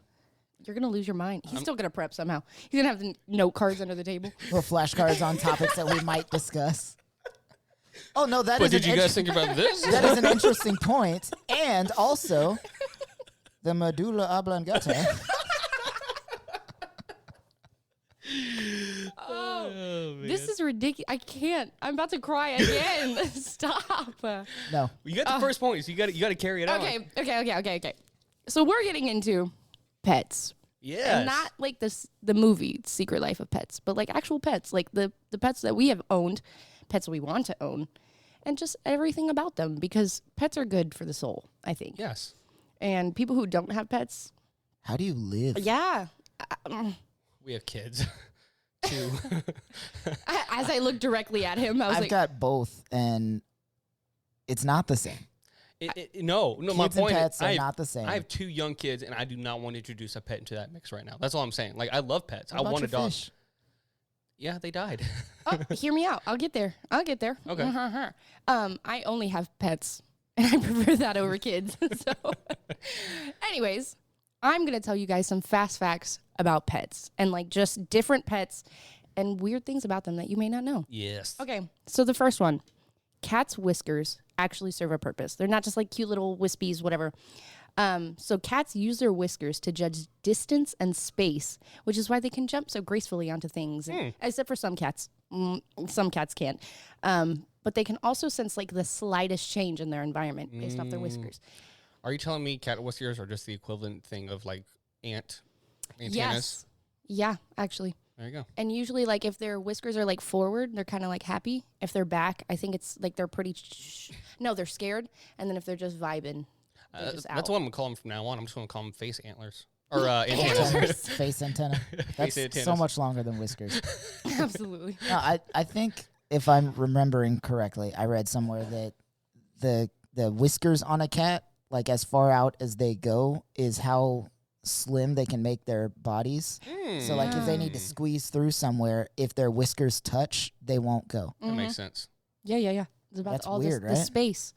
Speaker 2: You're going to lose your mind. He's still going to prep somehow. He's going to have the note cards under the table.
Speaker 3: Little flashcards on topics that we might discuss. Oh, no, that
Speaker 1: But
Speaker 3: is
Speaker 1: did
Speaker 3: an
Speaker 1: you guys
Speaker 3: int-
Speaker 1: think about this?
Speaker 3: that is an interesting point. And also, the medulla oblongata.
Speaker 2: This is ridiculous. I can't. I'm about to cry again. Stop.
Speaker 3: No.
Speaker 1: You got the first point, so you got to carry it out.
Speaker 2: Okay. So we're getting into pets.
Speaker 1: Yes.
Speaker 2: And not like the movie Secret Life of Pets, but like actual pets, like the pets that we have owned, pets we want to own, and just everything about them, because pets are good for the soul, I think.
Speaker 1: Yes.
Speaker 2: And people who don't have pets,
Speaker 3: How do you live?
Speaker 2: yeah.
Speaker 1: We have kids. Too.
Speaker 2: As I looked directly at him, I was
Speaker 3: I've
Speaker 2: like,
Speaker 3: got both, and it's not the same.
Speaker 1: No. My
Speaker 3: Kids and
Speaker 1: point
Speaker 3: pets
Speaker 1: is,
Speaker 3: are not the same.
Speaker 1: I have 2 young kids, and I do not want to introduce a pet into that mix right now. That's all I'm saying. Like, I love pets.
Speaker 3: What
Speaker 1: I
Speaker 3: about
Speaker 1: want a
Speaker 3: your
Speaker 1: dog.
Speaker 3: fish?
Speaker 1: Yeah, they died.
Speaker 2: oh, hear me out. I'll get there.
Speaker 1: Okay.
Speaker 2: I only have pets, and I prefer that over kids. So, anyways, I'm going to tell you guys some fast facts about pets and like just different pets and weird things about them that you may not know.
Speaker 1: Yes.
Speaker 2: Okay, so the first one, cats' whiskers actually serve a purpose. They're not just like cute little wispies, whatever. So cats use their whiskers to judge distance and space, which is why they can jump so gracefully onto things, except for some cats. Some cats can't. But they can also sense like the slightest change in their environment based off their whiskers.
Speaker 1: Are you telling me cat whiskers are just the equivalent thing of like antennas?
Speaker 2: Yes. Yeah, actually.
Speaker 1: There you go.
Speaker 2: And usually, like, if their whiskers are, like, forward, they're kind of, like, happy. If they're back, I think it's, like, they're pretty... No, they're scared. And then if they're just vibing, they're just out.
Speaker 1: That's what I'm going to call them from now on. I'm just going to call them face antlers. Or antennas.
Speaker 3: Face antenna. That's
Speaker 1: antennas.
Speaker 3: so much longer than whiskers.
Speaker 2: Absolutely.
Speaker 3: No, I think, if I'm remembering correctly, I read somewhere that the whiskers on a cat, like, as far out as they go, is how slim they can make their bodies. So like if they need to squeeze through somewhere, if their whiskers touch, they won't go.
Speaker 1: That makes sense.
Speaker 2: Yeah. It's about
Speaker 3: That's
Speaker 2: all
Speaker 3: weird,
Speaker 2: the
Speaker 3: right?
Speaker 2: space.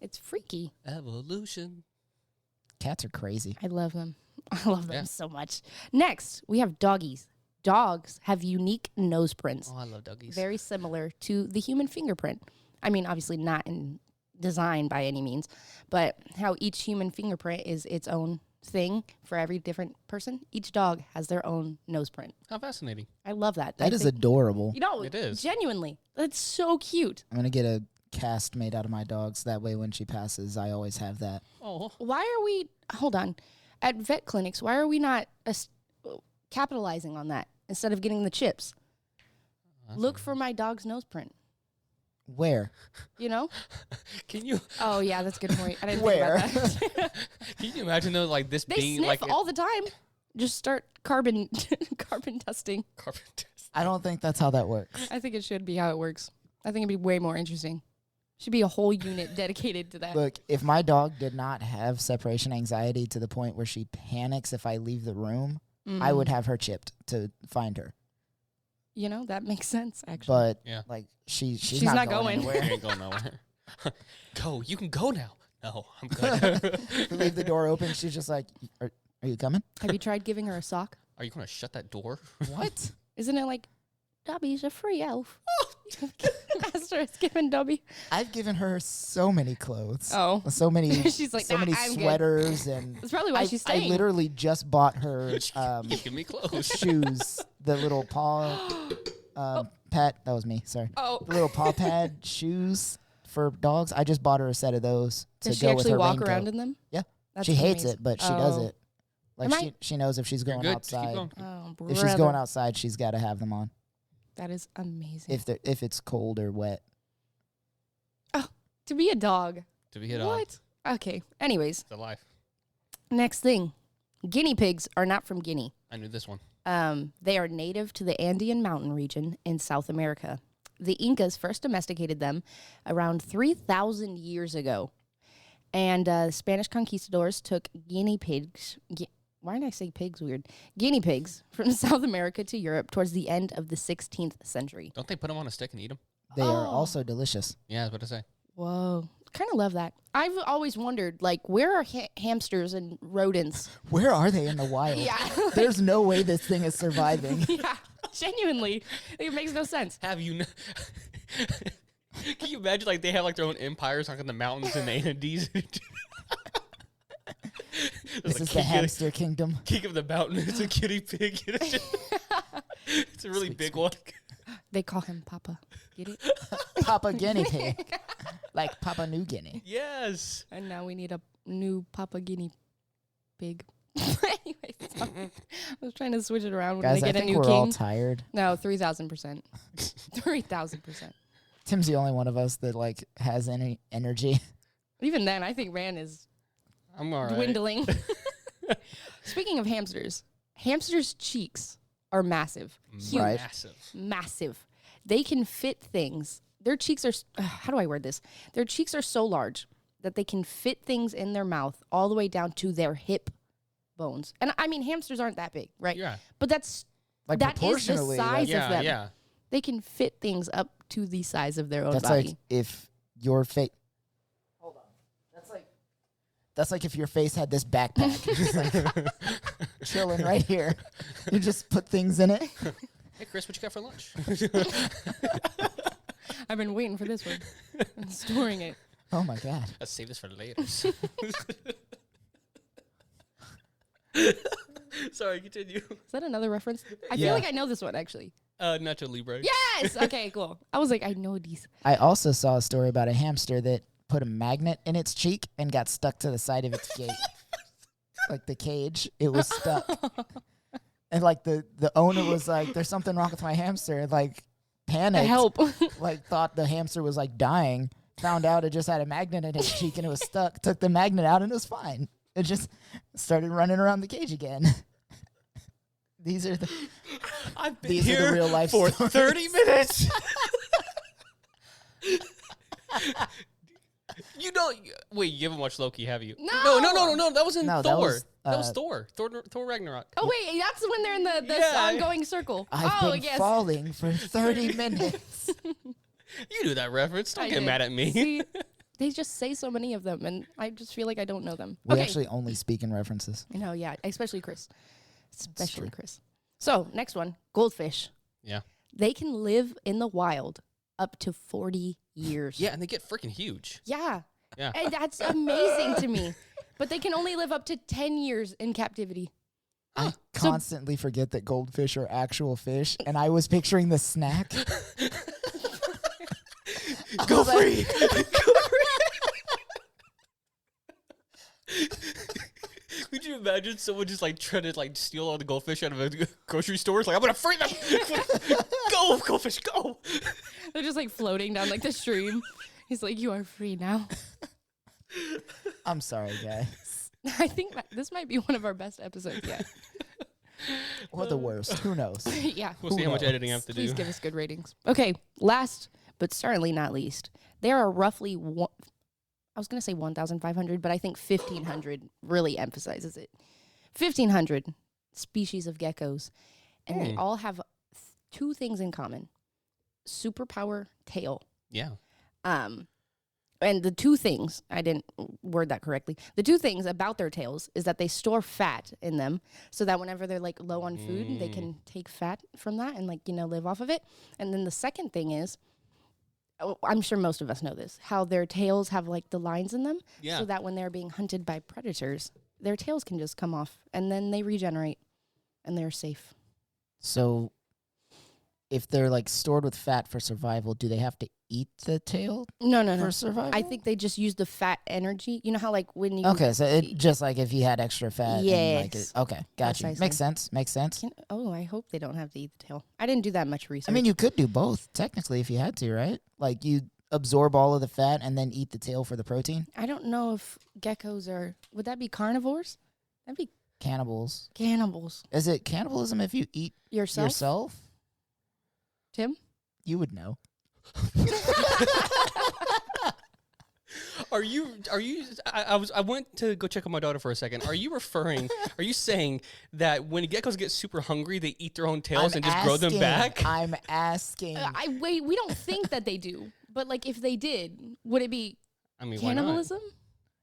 Speaker 2: It's freaky.
Speaker 1: Evolution.
Speaker 3: Cats are crazy.
Speaker 2: I love them. I love them so much. Next, we have doggies. Dogs have unique nose prints.
Speaker 1: Oh, I love doggies.
Speaker 2: Very similar to the human fingerprint. I mean, obviously not in design by any means, but how each human fingerprint is its own thing for every different person. Each dog has their own nose print.
Speaker 1: How fascinating.
Speaker 2: I love that.
Speaker 3: That is adorable.
Speaker 2: You know,
Speaker 1: It is.
Speaker 2: Genuinely. That's so cute.
Speaker 3: I'm going to get a cast made out of my dogs. That way when she passes, I always have that.
Speaker 1: Oh.
Speaker 2: Why are we, hold on, at vet clinics, why are we not capitalizing on that instead of getting the chips? Look for my dog's nose print.
Speaker 3: Where?
Speaker 2: You know?
Speaker 1: Can you
Speaker 2: Oh, yeah, that's a good point. I didn't
Speaker 3: Where?
Speaker 2: think about that.
Speaker 1: can you imagine though like this
Speaker 2: They
Speaker 1: being
Speaker 2: sniff
Speaker 1: like
Speaker 2: all the time. Just start carbon dusting.
Speaker 1: carbon test?
Speaker 3: I don't think that's how that works.
Speaker 2: I think it should be how it works. I think it'd be way more interesting. Should be a whole unit dedicated to that.
Speaker 3: Look, if my dog did not have separation anxiety to the point where she panics if I leave the room, I would have her chipped to find her.
Speaker 2: You know, that makes sense, actually.
Speaker 3: But
Speaker 1: Yeah.
Speaker 3: like she's
Speaker 2: not
Speaker 3: going
Speaker 2: going.
Speaker 1: You
Speaker 3: anywhere.
Speaker 1: ain't going nowhere. Go. You can go now. No, I'm good.
Speaker 3: We leave the door open. She's just like, are you coming?
Speaker 2: Have you tried giving her a sock?
Speaker 1: Are you going to shut that door?
Speaker 3: What?
Speaker 2: Isn't it like, Dobby's a free elf? Master has given Dobby.
Speaker 3: I've given her so many clothes.
Speaker 2: Oh.
Speaker 3: So many.
Speaker 2: She's like,
Speaker 3: so
Speaker 2: "Nah,
Speaker 3: many
Speaker 2: I'm good."
Speaker 3: sweaters and.
Speaker 2: That's probably why she's
Speaker 3: I
Speaker 2: staying.
Speaker 3: literally just bought her
Speaker 1: You give me clothes.
Speaker 3: shoes. The little paw pad. That was me. Sorry.
Speaker 2: Oh.
Speaker 3: The little paw pad shoes for dogs. I just bought her a set of those to
Speaker 2: Does she
Speaker 3: go with
Speaker 2: actually
Speaker 3: her
Speaker 2: walk
Speaker 3: raincoat.
Speaker 2: around in them?
Speaker 3: Yeah.
Speaker 2: That's
Speaker 3: She hates
Speaker 2: amazing.
Speaker 3: it, but she does
Speaker 2: Oh.
Speaker 3: it. Like
Speaker 2: Am I-
Speaker 3: she knows if she's
Speaker 1: You're
Speaker 3: going
Speaker 1: good. Just keep
Speaker 3: outside.
Speaker 1: going.
Speaker 2: Oh,
Speaker 3: If she's
Speaker 2: brother.
Speaker 3: going outside, she's got to have them on.
Speaker 2: That is amazing.
Speaker 3: If it's cold or wet.
Speaker 2: To be a dog.
Speaker 1: To be hit on.
Speaker 2: What? Okay. Anyways,
Speaker 1: It's a life.
Speaker 2: next thing. Guinea pigs are not from Guinea.
Speaker 1: I knew this one.
Speaker 2: They are native to the Andean mountain region in South America. The Incas first domesticated them around 3,000 years ago. And Spanish conquistadors took guinea pigs. Why did I say pigs weird? Guinea pigs from South America to Europe towards the end of the 16th century.
Speaker 1: Don't they put them on a stick and eat them?
Speaker 3: They are
Speaker 2: Oh.
Speaker 3: also delicious.
Speaker 1: Yeah, I was about to say.
Speaker 2: Whoa. Kind of love that. I've always wondered, like, where are hamsters and rodents?
Speaker 3: Where are they in the wild?
Speaker 2: Yeah.
Speaker 3: There's no way this thing is surviving.
Speaker 2: Yeah. Genuinely. It makes no sense.
Speaker 1: Have you... Can you imagine, like, they have, like, their own empires, like, in the mountains in the Andes?
Speaker 3: This is the hamster kingdom.
Speaker 1: King of the mountain. It's a kitty pig. It's a really
Speaker 3: Sweet,
Speaker 1: big
Speaker 3: sweet.
Speaker 1: one.
Speaker 2: They call him Papa. Get it?
Speaker 3: Papa Guinea pig. Like Papa New Guinea.
Speaker 1: Yes.
Speaker 2: And now we need a new Papa Guinea pig. Anyways, sorry. I was trying to switch it around when
Speaker 3: Guys,
Speaker 2: they
Speaker 3: I
Speaker 2: get a
Speaker 3: think
Speaker 2: new
Speaker 3: we're all
Speaker 2: king.
Speaker 3: tired.
Speaker 2: No, 3,000%. 3,000%.
Speaker 3: Tim's the only one of us that like has any energy.
Speaker 2: Even then, I think Ran is
Speaker 1: I'm all right.
Speaker 2: dwindling. Speaking of hamsters, hamsters' cheeks are massive. Huge.
Speaker 3: Right.
Speaker 1: Massive.
Speaker 2: Massive. They can fit things. Their cheeks are, how do I word this? Their cheeks are so large that they can fit things in their mouth all the way down to their hip bones. And I mean, hamsters aren't that big, right?
Speaker 1: Yeah.
Speaker 2: But that's,
Speaker 3: Like
Speaker 2: that is the
Speaker 3: proportionally.
Speaker 2: size
Speaker 3: that's,
Speaker 2: of them.
Speaker 1: Yeah.
Speaker 2: They can fit things up to the size of their own
Speaker 3: that's
Speaker 2: body.
Speaker 3: like if your face. Hold on. That's like if your face had this backpack, just like chilling right here. You just put things in it.
Speaker 1: Hey, Chris, what you got for lunch?
Speaker 2: I've been waiting for this one. I'm storing it.
Speaker 3: Oh my God.
Speaker 1: Let's save this for later. Sorry, continue.
Speaker 2: Is that another reference? I
Speaker 3: Yeah.
Speaker 2: feel like I know this one, actually.
Speaker 1: Nacho Libre.
Speaker 2: Yes! Okay, cool. I was like, I know these.
Speaker 3: I also saw a story about a hamster that put a magnet in its cheek and got stuck to the side of its gate. Like the cage, it was stuck. And like the owner was like, there's something wrong with my hamster. Like panicked.
Speaker 2: Help.
Speaker 3: Like thought the hamster was like dying. Found out it just had a magnet in its cheek and it was stuck. Took the magnet out and it was fine. It just started running around the cage again. These are the
Speaker 1: I've been
Speaker 3: these are
Speaker 1: here
Speaker 3: the real life
Speaker 1: for
Speaker 3: stories.
Speaker 1: 30 minutes. You don't. Wait, you haven't watched Loki, have you?
Speaker 2: No.
Speaker 1: No. That was in
Speaker 3: No,
Speaker 1: Thor.
Speaker 3: that was,
Speaker 1: That was Thor. Thor Ragnarok.
Speaker 2: Oh, wait, that's when they're in the
Speaker 1: Yeah.
Speaker 2: ongoing circle.
Speaker 3: I've been
Speaker 2: yes.
Speaker 3: falling for 30 minutes.
Speaker 1: You knew that reference. Don't
Speaker 2: I
Speaker 1: get
Speaker 2: did.
Speaker 1: mad at me.
Speaker 2: See, they just say so many of them, and I just feel like I don't know them.
Speaker 3: We
Speaker 2: Okay.
Speaker 3: actually only speak in references.
Speaker 2: You know, yeah, especially Chris. Especially
Speaker 3: true.
Speaker 2: Chris. So, next one, goldfish.
Speaker 1: Yeah.
Speaker 2: They can live in the wild up to 40 years.
Speaker 1: Yeah, and they get freaking huge.
Speaker 2: Yeah.
Speaker 1: Yeah.
Speaker 2: And that's amazing to me. But they can only live up to 10 years in captivity.
Speaker 3: I constantly forget that goldfish are actual fish, and I was picturing the snack.
Speaker 1: Go free. Could you imagine someone just like trying to like steal all the goldfish out of a grocery store? It's like, I'm gonna free them. Go, goldfish, go.
Speaker 2: They're just like floating down like the stream. He's like, you are free now.
Speaker 3: I'm sorry, guys.
Speaker 2: I think this might be one of our best episodes yet.
Speaker 3: Or the worst. Who knows?
Speaker 2: Yeah.
Speaker 1: We'll see how much editing I have to
Speaker 2: Please
Speaker 1: do.
Speaker 2: give us good ratings. Okay, last but certainly not least, there are roughly I was going to say 1,500, but I think 1,500 really emphasizes it. 1,500 species of geckos, and they all have two things in common: superpower tail.
Speaker 1: Yeah.
Speaker 2: And the two things, I didn't word that correctly. The two things about their tails is that they store fat in them so that whenever they're like low on food, they can take fat from that and live off of it. And then the second thing is, I'm sure most of us know this, how their tails have like the lines in them
Speaker 1: Yeah.
Speaker 2: so that when they're being hunted by predators, their tails can just come off and then they regenerate and they're safe.
Speaker 3: So, if they're like stored with fat for survival, do they have to eat the tail
Speaker 2: No.
Speaker 3: for survival?
Speaker 2: I think they just use the fat energy. You know how like when you...
Speaker 3: Okay, so it just like if you had extra fat. And like
Speaker 2: Yes.
Speaker 3: okay, got you.
Speaker 2: Precisely.
Speaker 3: Makes sense. Makes sense.
Speaker 2: I hope they don't have to eat the tail. I didn't do that much research.
Speaker 3: I mean, you could do both technically if you had to, right? Like you absorb all of the fat and then eat the tail for the protein.
Speaker 2: I don't know if geckos are... Would that be carnivores? That'd be
Speaker 3: Cannibals.
Speaker 2: cannibals.
Speaker 3: Is it cannibalism if you eat
Speaker 2: Yourself?
Speaker 3: yourself?
Speaker 2: Tim?
Speaker 3: You would know.
Speaker 1: Are you? I went to go check on my daughter for a second. Are you saying that when geckos get super hungry, they eat their own tails and just grow them back?
Speaker 3: I'm asking.
Speaker 2: We don't think that they do. But like if they did, would it be
Speaker 1: I mean, why not?
Speaker 2: cannibalism?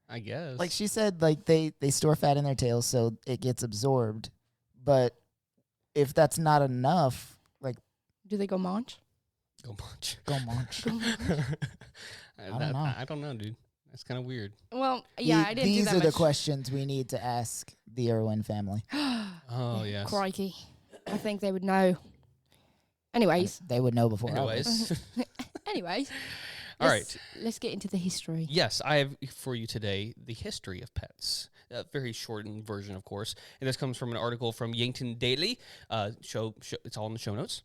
Speaker 1: I guess.
Speaker 3: Like she said, like they store fat in their tails so it gets absorbed. But if that's not enough, like
Speaker 2: Do they go munch?
Speaker 1: go munch.
Speaker 3: go munch.
Speaker 1: I don't know, dude. That's kind of weird.
Speaker 2: Well, yeah, I didn't do
Speaker 3: These
Speaker 2: that
Speaker 3: are the
Speaker 2: much.
Speaker 3: questions we need to ask the Irwin family.
Speaker 1: Oh yes.
Speaker 2: Crikey. I think they would know. Anyways.
Speaker 3: They would know before. I would.
Speaker 2: Anyways.
Speaker 1: All right.
Speaker 2: Let's get into the history.
Speaker 1: Yes, I have for you today the history of pets. A very shortened version, of course. And this comes from an article from Yankton Daily. It's all in the show notes.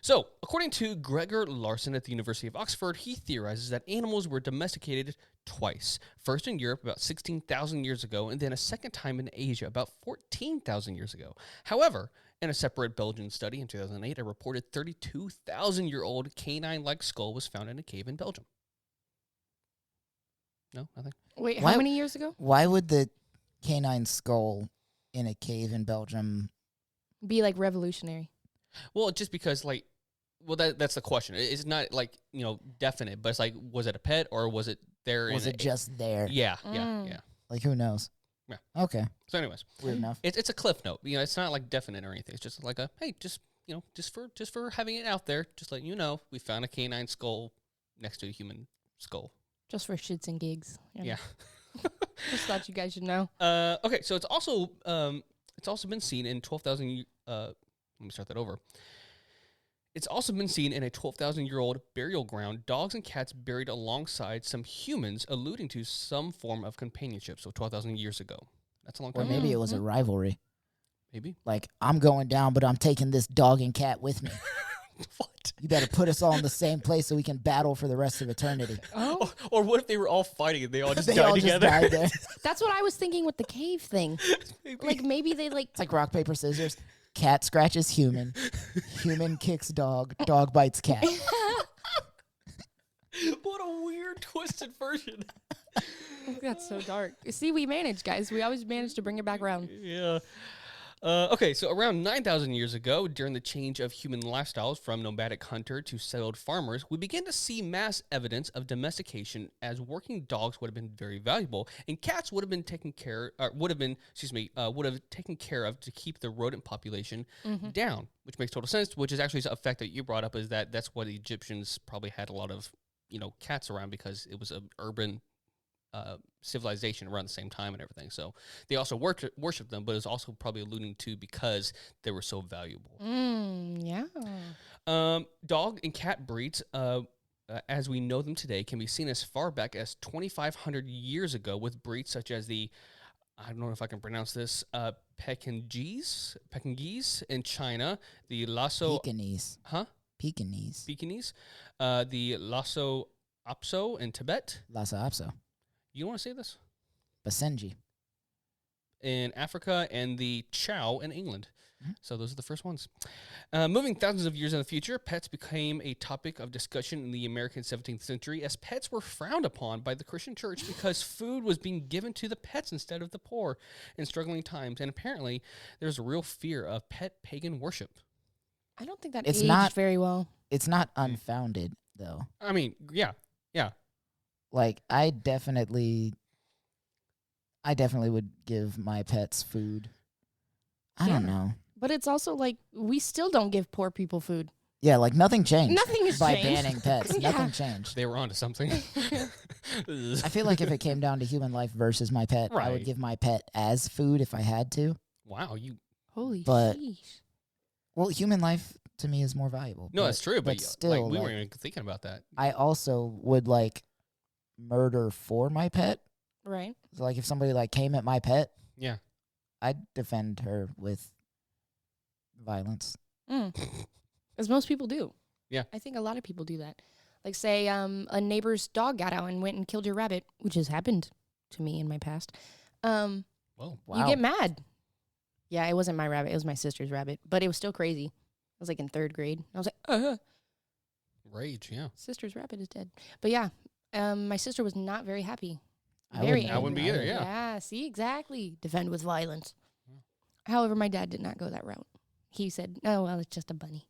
Speaker 1: So, according to Gregor Larson at the University of Oxford, he theorizes that animals were domesticated twice. First in Europe about 16,000 years ago, and then a second time in Asia about 14,000 years ago. However, in a separate Belgian study in 2008, a reported 32,000-year-old canine-like skull was found in a cave in Belgium. No, nothing.
Speaker 2: Wait,
Speaker 3: Why-
Speaker 2: how many years ago?
Speaker 3: Why would the canine skull in a cave in Belgium?
Speaker 2: Be like revolutionary.
Speaker 1: Well, just because, that's the question. It's not, definite, but it's like, was it a pet or was it there?
Speaker 3: Was it just there?
Speaker 1: Yeah.
Speaker 3: Like who knows?
Speaker 1: Yeah.
Speaker 3: Okay.
Speaker 1: So anyways,
Speaker 3: Weird enough.
Speaker 1: it's a cliff note. It's not like definite or anything. It's just like just for having it out there, just letting you know, we found a canine skull next to a human skull
Speaker 2: Just for shits and gigs. You know.
Speaker 1: Yeah.
Speaker 2: Just thought you guys should know.
Speaker 1: Okay, so it's also been seen in 12,000. Let me start that over. It's also been seen in a 12,000-year-old burial ground, dogs and cats buried alongside some humans, alluding to some form of companionship. So 12,000 years ago. That's a long
Speaker 3: Or
Speaker 1: time.
Speaker 3: maybe it was a rivalry.
Speaker 1: Maybe.
Speaker 3: Like, I'm going down, but I'm taking this dog and cat with me.
Speaker 1: What?
Speaker 3: You better put us all in the same place so we can battle for the rest of eternity.
Speaker 2: Oh,
Speaker 1: Or what if they were all fighting and they all just
Speaker 3: They
Speaker 1: died
Speaker 3: all
Speaker 1: together?
Speaker 3: just died there.
Speaker 2: that's what I was thinking with the cave thing. Like maybe they like.
Speaker 3: It's like rock, paper, scissors. Cat scratches human. Human kicks dog. Dog bites cat.
Speaker 1: What a weird, twisted version.
Speaker 2: That's so dark. See, we manage, guys. We always manage to bring it back around.
Speaker 1: Yeah. Okay, so around 9,000 years ago, during the change of human lifestyles from nomadic hunter to settled farmers, we began to see mass evidence of domestication, as working dogs would have been very valuable, and cats would have been taken care of to keep the rodent population down, which makes total sense. Which is actually a fact that you brought up, is that's why the Egyptians probably had a lot of cats around, because it was an urban civilization around the same time and everything. So they also worshiped them, but it's also probably alluding to because they were so valuable.
Speaker 2: Yeah.
Speaker 1: Dog and cat breeds, as we know them today, can be seen as far back as 2,500 years ago, with breeds such as the, I don't know if I can pronounce this, Pekingese in China, the Lhasa...
Speaker 3: Pekingese.
Speaker 1: Huh?
Speaker 3: Pekingese.
Speaker 1: The Lhasa Apso in Tibet.
Speaker 3: Lhasa Apso.
Speaker 1: You want to say this?
Speaker 3: Basenji.
Speaker 1: In Africa, and the Chow in England. So those are the first ones. Moving thousands of years in the future, pets became a topic of discussion in the American 17th century, as pets were frowned upon by the Christian church because food was being given to the pets instead of the poor in struggling times. And apparently, there's a real fear of pet pagan worship.
Speaker 2: I don't think that
Speaker 3: It's
Speaker 2: aged
Speaker 3: not-
Speaker 2: very well.
Speaker 3: It's not unfounded, though.
Speaker 1: I mean, yeah.
Speaker 3: Like, I definitely would give my pets food. I don't know.
Speaker 2: But it's also like we still don't give poor people food.
Speaker 3: Yeah, like nothing changed.
Speaker 2: Nothing has
Speaker 3: by
Speaker 2: changed.
Speaker 3: banning pets.
Speaker 2: Yeah.
Speaker 3: Nothing changed.
Speaker 1: They were onto something.
Speaker 3: I feel like if it came down to human life versus my pet, I would
Speaker 1: Right.
Speaker 3: give my pet as food if I had to.
Speaker 1: Wow, you...
Speaker 2: Holy
Speaker 3: But-
Speaker 2: sheesh.
Speaker 3: Well, human life to me is more valuable.
Speaker 1: No, that's true, but
Speaker 3: still,
Speaker 1: we
Speaker 3: like,
Speaker 1: weren't even thinking about that.
Speaker 3: I also would like murder for my pet.
Speaker 2: Right.
Speaker 3: So, like, if somebody like came at my pet,
Speaker 1: Yeah.
Speaker 3: I'd defend her with violence.
Speaker 2: As most people do.
Speaker 1: Yeah.
Speaker 2: I think a lot of people do that. Like, say, a neighbor's dog got out and went and killed your rabbit, which has happened to me in my past.
Speaker 1: Whoa.
Speaker 3: Wow.
Speaker 2: You get mad. Yeah, it wasn't my rabbit. It was my sister's rabbit. But it was still crazy. I was like in 3rd grade. I was like,
Speaker 1: Rage, yeah.
Speaker 2: sister's rabbit is dead. But yeah, my sister was not very happy.
Speaker 3: I
Speaker 2: Very
Speaker 3: wouldn't-
Speaker 1: I wouldn't be
Speaker 2: angry.
Speaker 1: either, yeah.
Speaker 2: Yeah, see, exactly. Defend with violence. However, my dad did not go that route. He said, "Oh, well, it's just a bunny."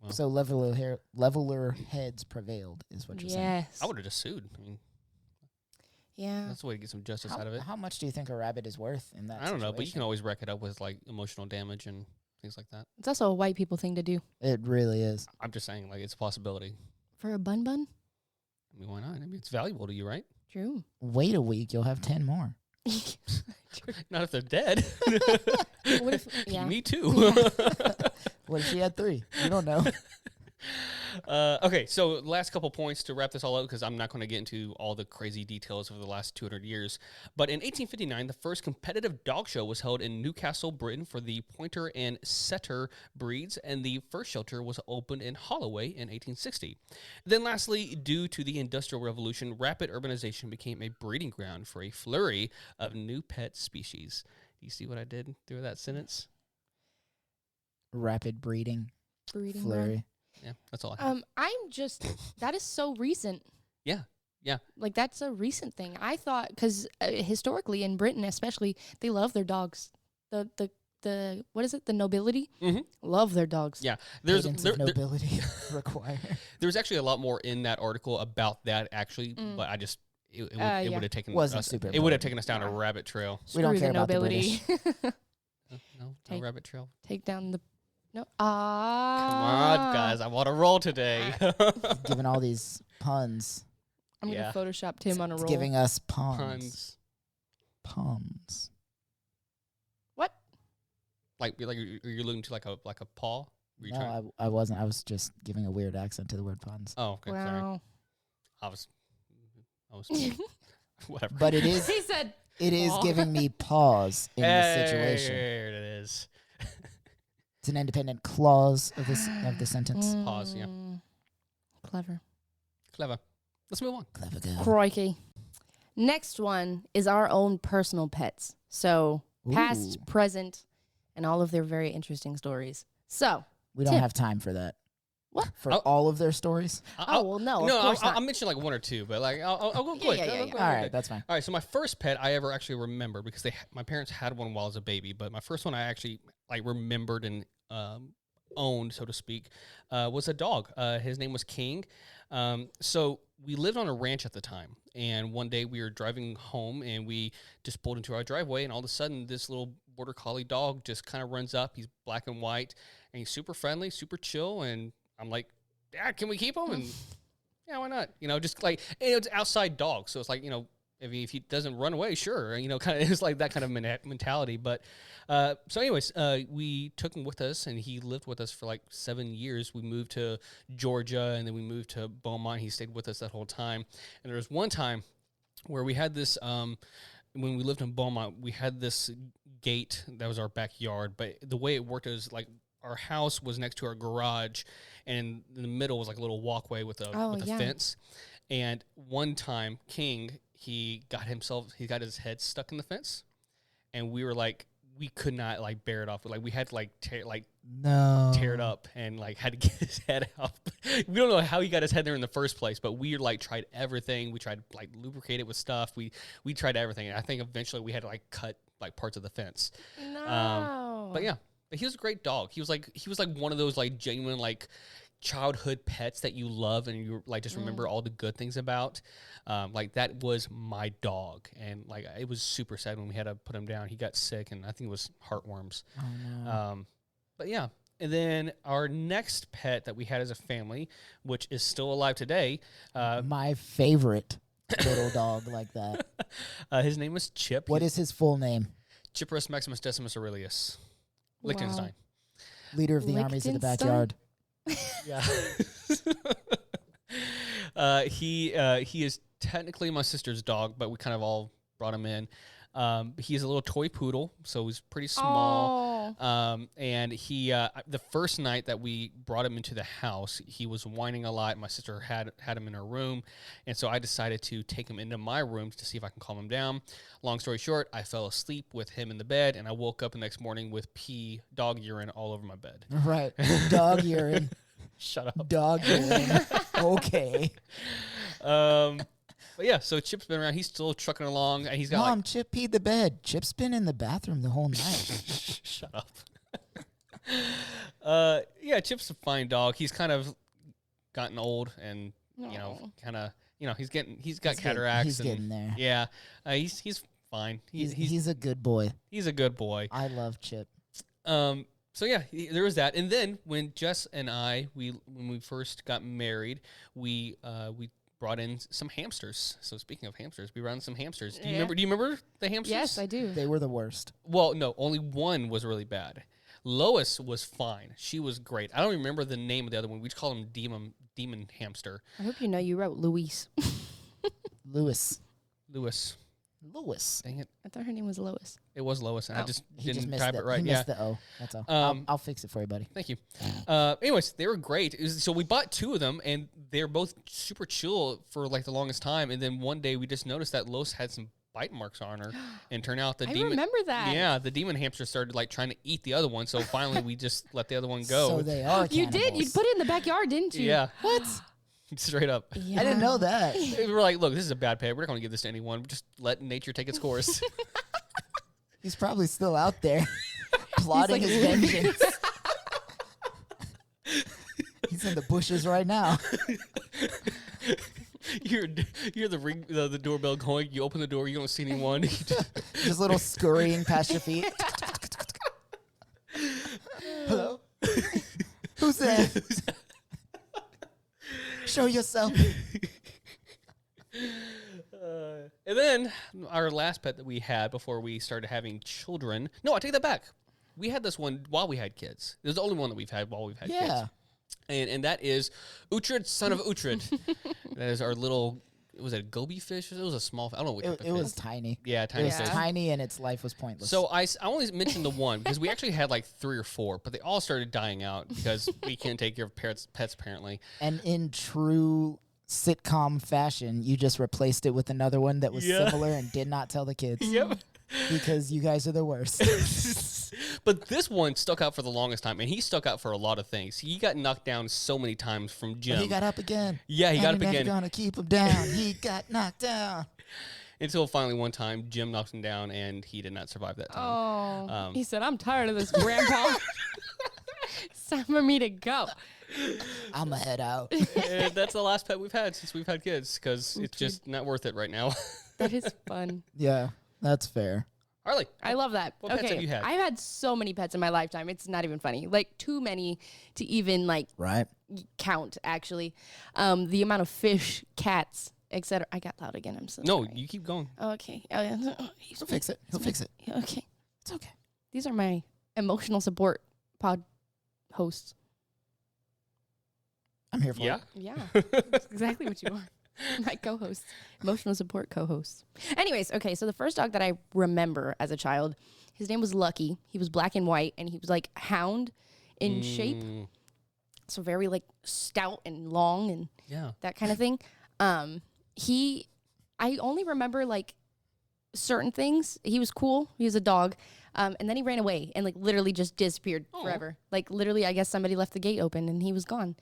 Speaker 3: So leveler heads prevailed, is what you're saying.
Speaker 2: Yes.
Speaker 1: I would have just sued. I mean,
Speaker 2: Yeah.
Speaker 1: that's the way to get some justice out of it.
Speaker 3: How much do you think a rabbit is worth in that
Speaker 1: I don't know, but you can
Speaker 3: situation?
Speaker 1: always wreck it up with like emotional damage and things like that.
Speaker 2: It's also a white people thing to do.
Speaker 3: It really is.
Speaker 1: I'm just saying, like, it's a possibility.
Speaker 2: For a bun bun?
Speaker 1: I mean, why not? I mean, it's valuable to you, right?
Speaker 2: True.
Speaker 3: Wait a week, you'll have 10 more.
Speaker 1: Not if they're dead.
Speaker 2: What if, yeah.
Speaker 1: Me too.
Speaker 3: What if she had 3? You don't know.
Speaker 1: Okay, so last couple points to wrap this all up, because I'm not going to get into all the crazy details of the last 200 years. But in 1859, the first competitive dog show was held in Newcastle, Britain, for the Pointer and Setter breeds, and the first shelter was opened in Holloway in 1860. Then lastly, due to the Industrial Revolution, rapid urbanization became a breeding ground for a flurry of new pet species. Do you see what I did through that sentence?
Speaker 3: Rapid breeding.
Speaker 2: Breeding
Speaker 3: Flurry.
Speaker 1: Yeah, that's all I have.
Speaker 2: I'm just, that is so recent.
Speaker 1: Yeah.
Speaker 2: Like, that's a recent thing. I thought, because historically in Britain especially, they love their dogs. The what is it? The nobility?
Speaker 1: Mhm.
Speaker 2: Love their dogs.
Speaker 1: Yeah, there's
Speaker 3: Cadence
Speaker 1: there,
Speaker 3: of
Speaker 1: there-
Speaker 3: nobility required.
Speaker 1: there's actually a lot more in that article about that actually, but I just it
Speaker 2: Yeah.
Speaker 1: would have taken
Speaker 3: Wasn't
Speaker 1: us,
Speaker 3: super
Speaker 1: it would have
Speaker 3: important.
Speaker 1: taken us down a rabbit trail.
Speaker 3: We don't
Speaker 2: Screw
Speaker 3: care
Speaker 2: the
Speaker 3: about the
Speaker 2: nobility.
Speaker 1: No
Speaker 2: Take-
Speaker 1: rabbit trail.
Speaker 2: Take down the, no.
Speaker 1: Come on, guys, I want to roll today.
Speaker 3: Given all these puns.
Speaker 2: I'm
Speaker 1: Yeah.
Speaker 2: gonna Photoshop Tim on a
Speaker 3: It's
Speaker 2: roll.
Speaker 3: giving us pawns.
Speaker 1: Puns.
Speaker 3: Pawns.
Speaker 2: What?
Speaker 1: Like you're looking to like a paw? Were you trying-
Speaker 3: No, I wasn't. I was just giving a weird accent to the word puns.
Speaker 1: Oh, okay. Sorry.
Speaker 2: Wow.
Speaker 1: I was whatever.
Speaker 3: But it is
Speaker 2: He said.
Speaker 3: it is
Speaker 2: Paw.
Speaker 3: giving me pause in the situation.
Speaker 1: There it is.
Speaker 3: It's an independent clause of the sentence.
Speaker 1: Pause, yeah.
Speaker 2: Clever.
Speaker 1: Clever. Let's move on.
Speaker 3: Clever girl.
Speaker 2: Crikey. Next one is our own personal pets. So past,
Speaker 3: Ooh.
Speaker 2: present, and all of their very interesting stories. So,
Speaker 3: We don't
Speaker 2: Tim.
Speaker 3: have time for that.
Speaker 2: What?
Speaker 3: For
Speaker 1: Oh.
Speaker 3: all of their stories?
Speaker 2: oh, well, no, of
Speaker 1: No,
Speaker 2: course
Speaker 1: I'll
Speaker 2: not.
Speaker 1: mention like one or two, but like I'll go
Speaker 2: Yeah,
Speaker 1: quick.
Speaker 2: yeah,
Speaker 1: I'll
Speaker 2: yeah,
Speaker 1: go
Speaker 2: yeah.
Speaker 1: quick.
Speaker 3: All right, that's fine.
Speaker 1: All right, so my first pet I ever actually remember because my parents had one while I was a baby, but my first one I actually like remembered and owned, so to speak, was a dog. His name was King. So we lived on a ranch at the time, and one day we were driving home, and we just pulled into our driveway, and all of a sudden this little border collie dog just kind of runs up. He's black and white, and he's super friendly, super chill, and I'm like, Dad, can we keep him? And yeah, why not? You know, just like, and it's outside dog, so it's like, you know, if he doesn't run away, sure, you know, kind of it's like that kind of mentality. But so, anyways, we took him with us, and he lived with us for like 7 years. We moved to Georgia, and then we moved to Beaumont. He stayed with us that whole time. And there was one time where we had this. When we lived in Beaumont, we had this gate that was our backyard. But the way it worked is like our house was next to our garage, and in the middle was like a little walkway with a
Speaker 2: yeah.
Speaker 1: fence. And one time, King, he got his head stuck in the fence, and we were like, we could not like bear it off. Like we had to like tear it up and like had to get his head out. We don't know how he got his head there in the first place, but we like tried everything. We tried like lubricate it with stuff. We tried everything, and I think eventually we had to like cut like parts of the fence.
Speaker 2: No.
Speaker 1: But yeah, but he was a great dog. He was like one of those like genuine like childhood pets that you love and you like just remember all the good things about. Like that was my dog, and like it was super sad when we had to put him down. He got sick, and I think it was heartworms.
Speaker 3: Oh, no.
Speaker 1: But yeah, and then our next pet that we had as a family, which is still alive today,
Speaker 3: My favorite little dog like that.
Speaker 1: his name was Chip.
Speaker 3: What is his full name?
Speaker 1: Chipperus Maximus Decimus Aurelius,
Speaker 2: Wow.
Speaker 1: Liechtenstein.
Speaker 3: Leader of the armies of the
Speaker 2: Liechtenstein?
Speaker 3: backyard.
Speaker 1: Yeah. He is technically my sister's dog, but we kind of all brought him in. He's a little toy poodle, so he's pretty small. And he the first night that we brought him into the house, he was whining a lot. My sister had him in her room, and so I decided to take him into my room to see if I can calm him down. Long story short, I fell asleep with him in the bed, and I woke up the next morning with dog urine all over my bed.
Speaker 3: Right. Dog urine.
Speaker 1: Shut up.
Speaker 3: Dog urine. Okay.
Speaker 1: But yeah, so Chip's been around. He's still trucking along. And he's got
Speaker 3: Mom, Chip peed the bed. Chip's been in the bathroom the whole night.
Speaker 1: Shut up. Yeah, Chip's a fine dog. He's kind of gotten old, and you know, kind of, you know, he's got cataracts.
Speaker 3: He's
Speaker 1: and,
Speaker 3: getting there.
Speaker 1: Yeah, he's fine.
Speaker 3: He's a good boy.
Speaker 1: He's a good boy.
Speaker 3: I love Chip.
Speaker 1: So yeah, there was that. And then when Jess and I, when we first got married, we brought in some hamsters. So speaking of hamsters, we brought in some hamsters. Do you remember the hamsters?
Speaker 2: Yes, I do.
Speaker 3: They were the worst.
Speaker 1: Well, no, only one was really bad. Lois was fine. She was great. I don't remember the name of the other one. We just call him Demon Hamster.
Speaker 2: I hope you know you wrote Louise.
Speaker 3: Lewis.
Speaker 1: Lewis.
Speaker 3: Dang
Speaker 1: it.
Speaker 2: I thought her name was Lois.
Speaker 1: It was Lois, and I just
Speaker 3: He
Speaker 1: didn't
Speaker 3: missed
Speaker 1: type
Speaker 3: the,
Speaker 1: it right.
Speaker 3: He
Speaker 1: Yeah.
Speaker 3: missed the O. That's all. I'll fix it for you, buddy.
Speaker 1: Thank you. Anyways, they were great. So we bought two of them, and they're both super chill for like the longest time. And then one day we just noticed that Lois had some bite marks on her, and turned out the
Speaker 2: I
Speaker 1: demon.
Speaker 2: remember that.
Speaker 1: Yeah, the demon hamster started like trying to eat the other one. So finally, we just let the other one go.
Speaker 3: So they are
Speaker 2: You did. You
Speaker 3: cannibals.
Speaker 2: put it in the backyard, didn't you?
Speaker 1: Yeah.
Speaker 3: What?
Speaker 1: Straight up.
Speaker 2: Yeah.
Speaker 3: I didn't know that.
Speaker 1: We were like, look, this is a bad pet. We're not going to give this to anyone. Just let nature take its course.
Speaker 3: He's probably still out there plotting
Speaker 2: like-
Speaker 3: his vengeance. He's in the bushes right now.
Speaker 1: You hear the ring, the doorbell going. You open the door. You don't see anyone.
Speaker 3: Just little scurrying past your feet. Hello? Who's there? Show yourself.
Speaker 1: then our last pet that we had before we started having children. No, I take that back. We had this one while we had kids. It was the only one that we've had while we've had kids. And that is Uhtred, son of Uhtred. That is our little... Was it a goby fish? It was a small... I don't know what type of fish.
Speaker 3: It was tiny.
Speaker 1: Yeah, tiny fish.
Speaker 3: It was tiny, and its life was pointless.
Speaker 1: So I only mentioned the one because we actually had like 3 or 4, but they all started dying out because we can't take care of pets apparently.
Speaker 3: And in true sitcom fashion, you just replaced it with another one that was similar and did not tell the kids.
Speaker 1: Yep.
Speaker 3: Because you guys are the worst.
Speaker 1: But this one stuck out for the longest time, and he stuck out for a lot of things. He got knocked down so many times from Jim.
Speaker 3: But he got up again.
Speaker 1: Yeah, he got up again.
Speaker 3: You're never gonna keep him down. He got knocked down.
Speaker 1: Until finally one time, Jim knocked him down, and he did not survive that time.
Speaker 2: Oh, he said, "I'm tired of this, Grandpa. It's time for me to go."
Speaker 3: I'm going to head out.
Speaker 1: And that's the last pet we've had since we've had kids, because it's just not worth it right now.
Speaker 2: That is fun.
Speaker 3: Yeah, that's fair.
Speaker 1: Harley,
Speaker 2: I love that.
Speaker 1: What pets have you had?
Speaker 2: I've had so many pets in my lifetime. It's not even funny. Like, too many to even, like, count, actually. The amount of fish, cats, etc. I got loud again. I'm so sorry.
Speaker 1: No, you keep going.
Speaker 2: Okay.
Speaker 3: He'll fix it. He'll fix it.
Speaker 2: Okay.
Speaker 3: It's okay.
Speaker 2: These are my emotional support pod hosts.
Speaker 3: I'm here for it.
Speaker 2: Yeah. That's exactly what you are. My co-hosts. Emotional support co-hosts. Anyways, okay, so the first dog that I remember as a child, his name was Lucky. He was black and white, and he was like hound in shape. So very like stout and long and that kind of thing. I only remember like certain things. He was cool. He was a dog. And then he ran away and like literally just disappeared forever. Like literally, I guess somebody left the gate open and he was gone.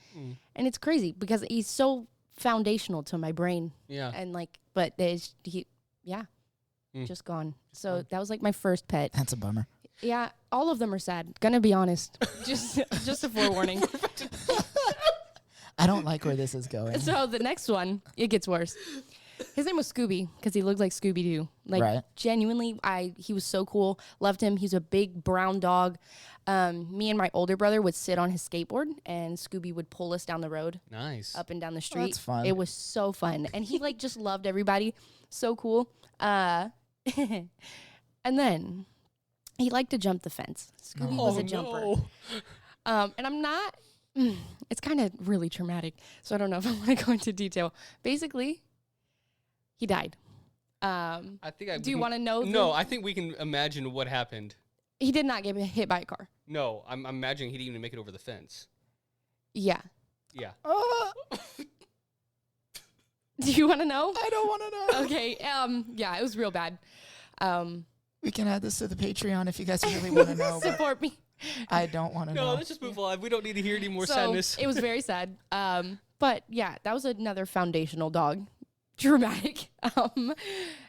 Speaker 2: And it's crazy because he's so foundational to my brain. Yeah. And like, but just gone. So that was like my first pet.
Speaker 3: That's a bummer.
Speaker 2: Yeah, all of them are sad. Gonna be honest. just a forewarning.
Speaker 3: I don't like where this is going.
Speaker 2: So the next one, it gets worse. His name was Scooby because he looked like Scooby-Doo. Like genuinely, he was so cool. Loved him. He's a big brown dog. Me and my older brother would sit on his skateboard and Scooby would pull us down the road.
Speaker 1: Nice.
Speaker 2: Up and down the street.
Speaker 3: That's fun.
Speaker 2: It was so fun. And he like just loved everybody. So cool. And then he liked to jump the fence. Scooby was a jumper. And I'm not, it's kind of really traumatic. So I don't know if I want to go into detail. Basically, he died. Do you want to know?
Speaker 1: No, I think we can imagine what happened.
Speaker 2: He did not get hit by a car.
Speaker 1: No, I'm imagining he didn't even make it over the fence.
Speaker 2: Yeah.
Speaker 1: Yeah.
Speaker 2: Do you want to know?
Speaker 3: I don't want to know.
Speaker 2: Okay. Yeah, it was real bad.
Speaker 3: We can add this to the Patreon if you guys really want to know.
Speaker 2: Support me.
Speaker 3: I don't want to know.
Speaker 1: No, let's just move on. We don't need to hear any more sadness.
Speaker 2: It was very sad. But yeah, that was another foundational dog. Dramatic.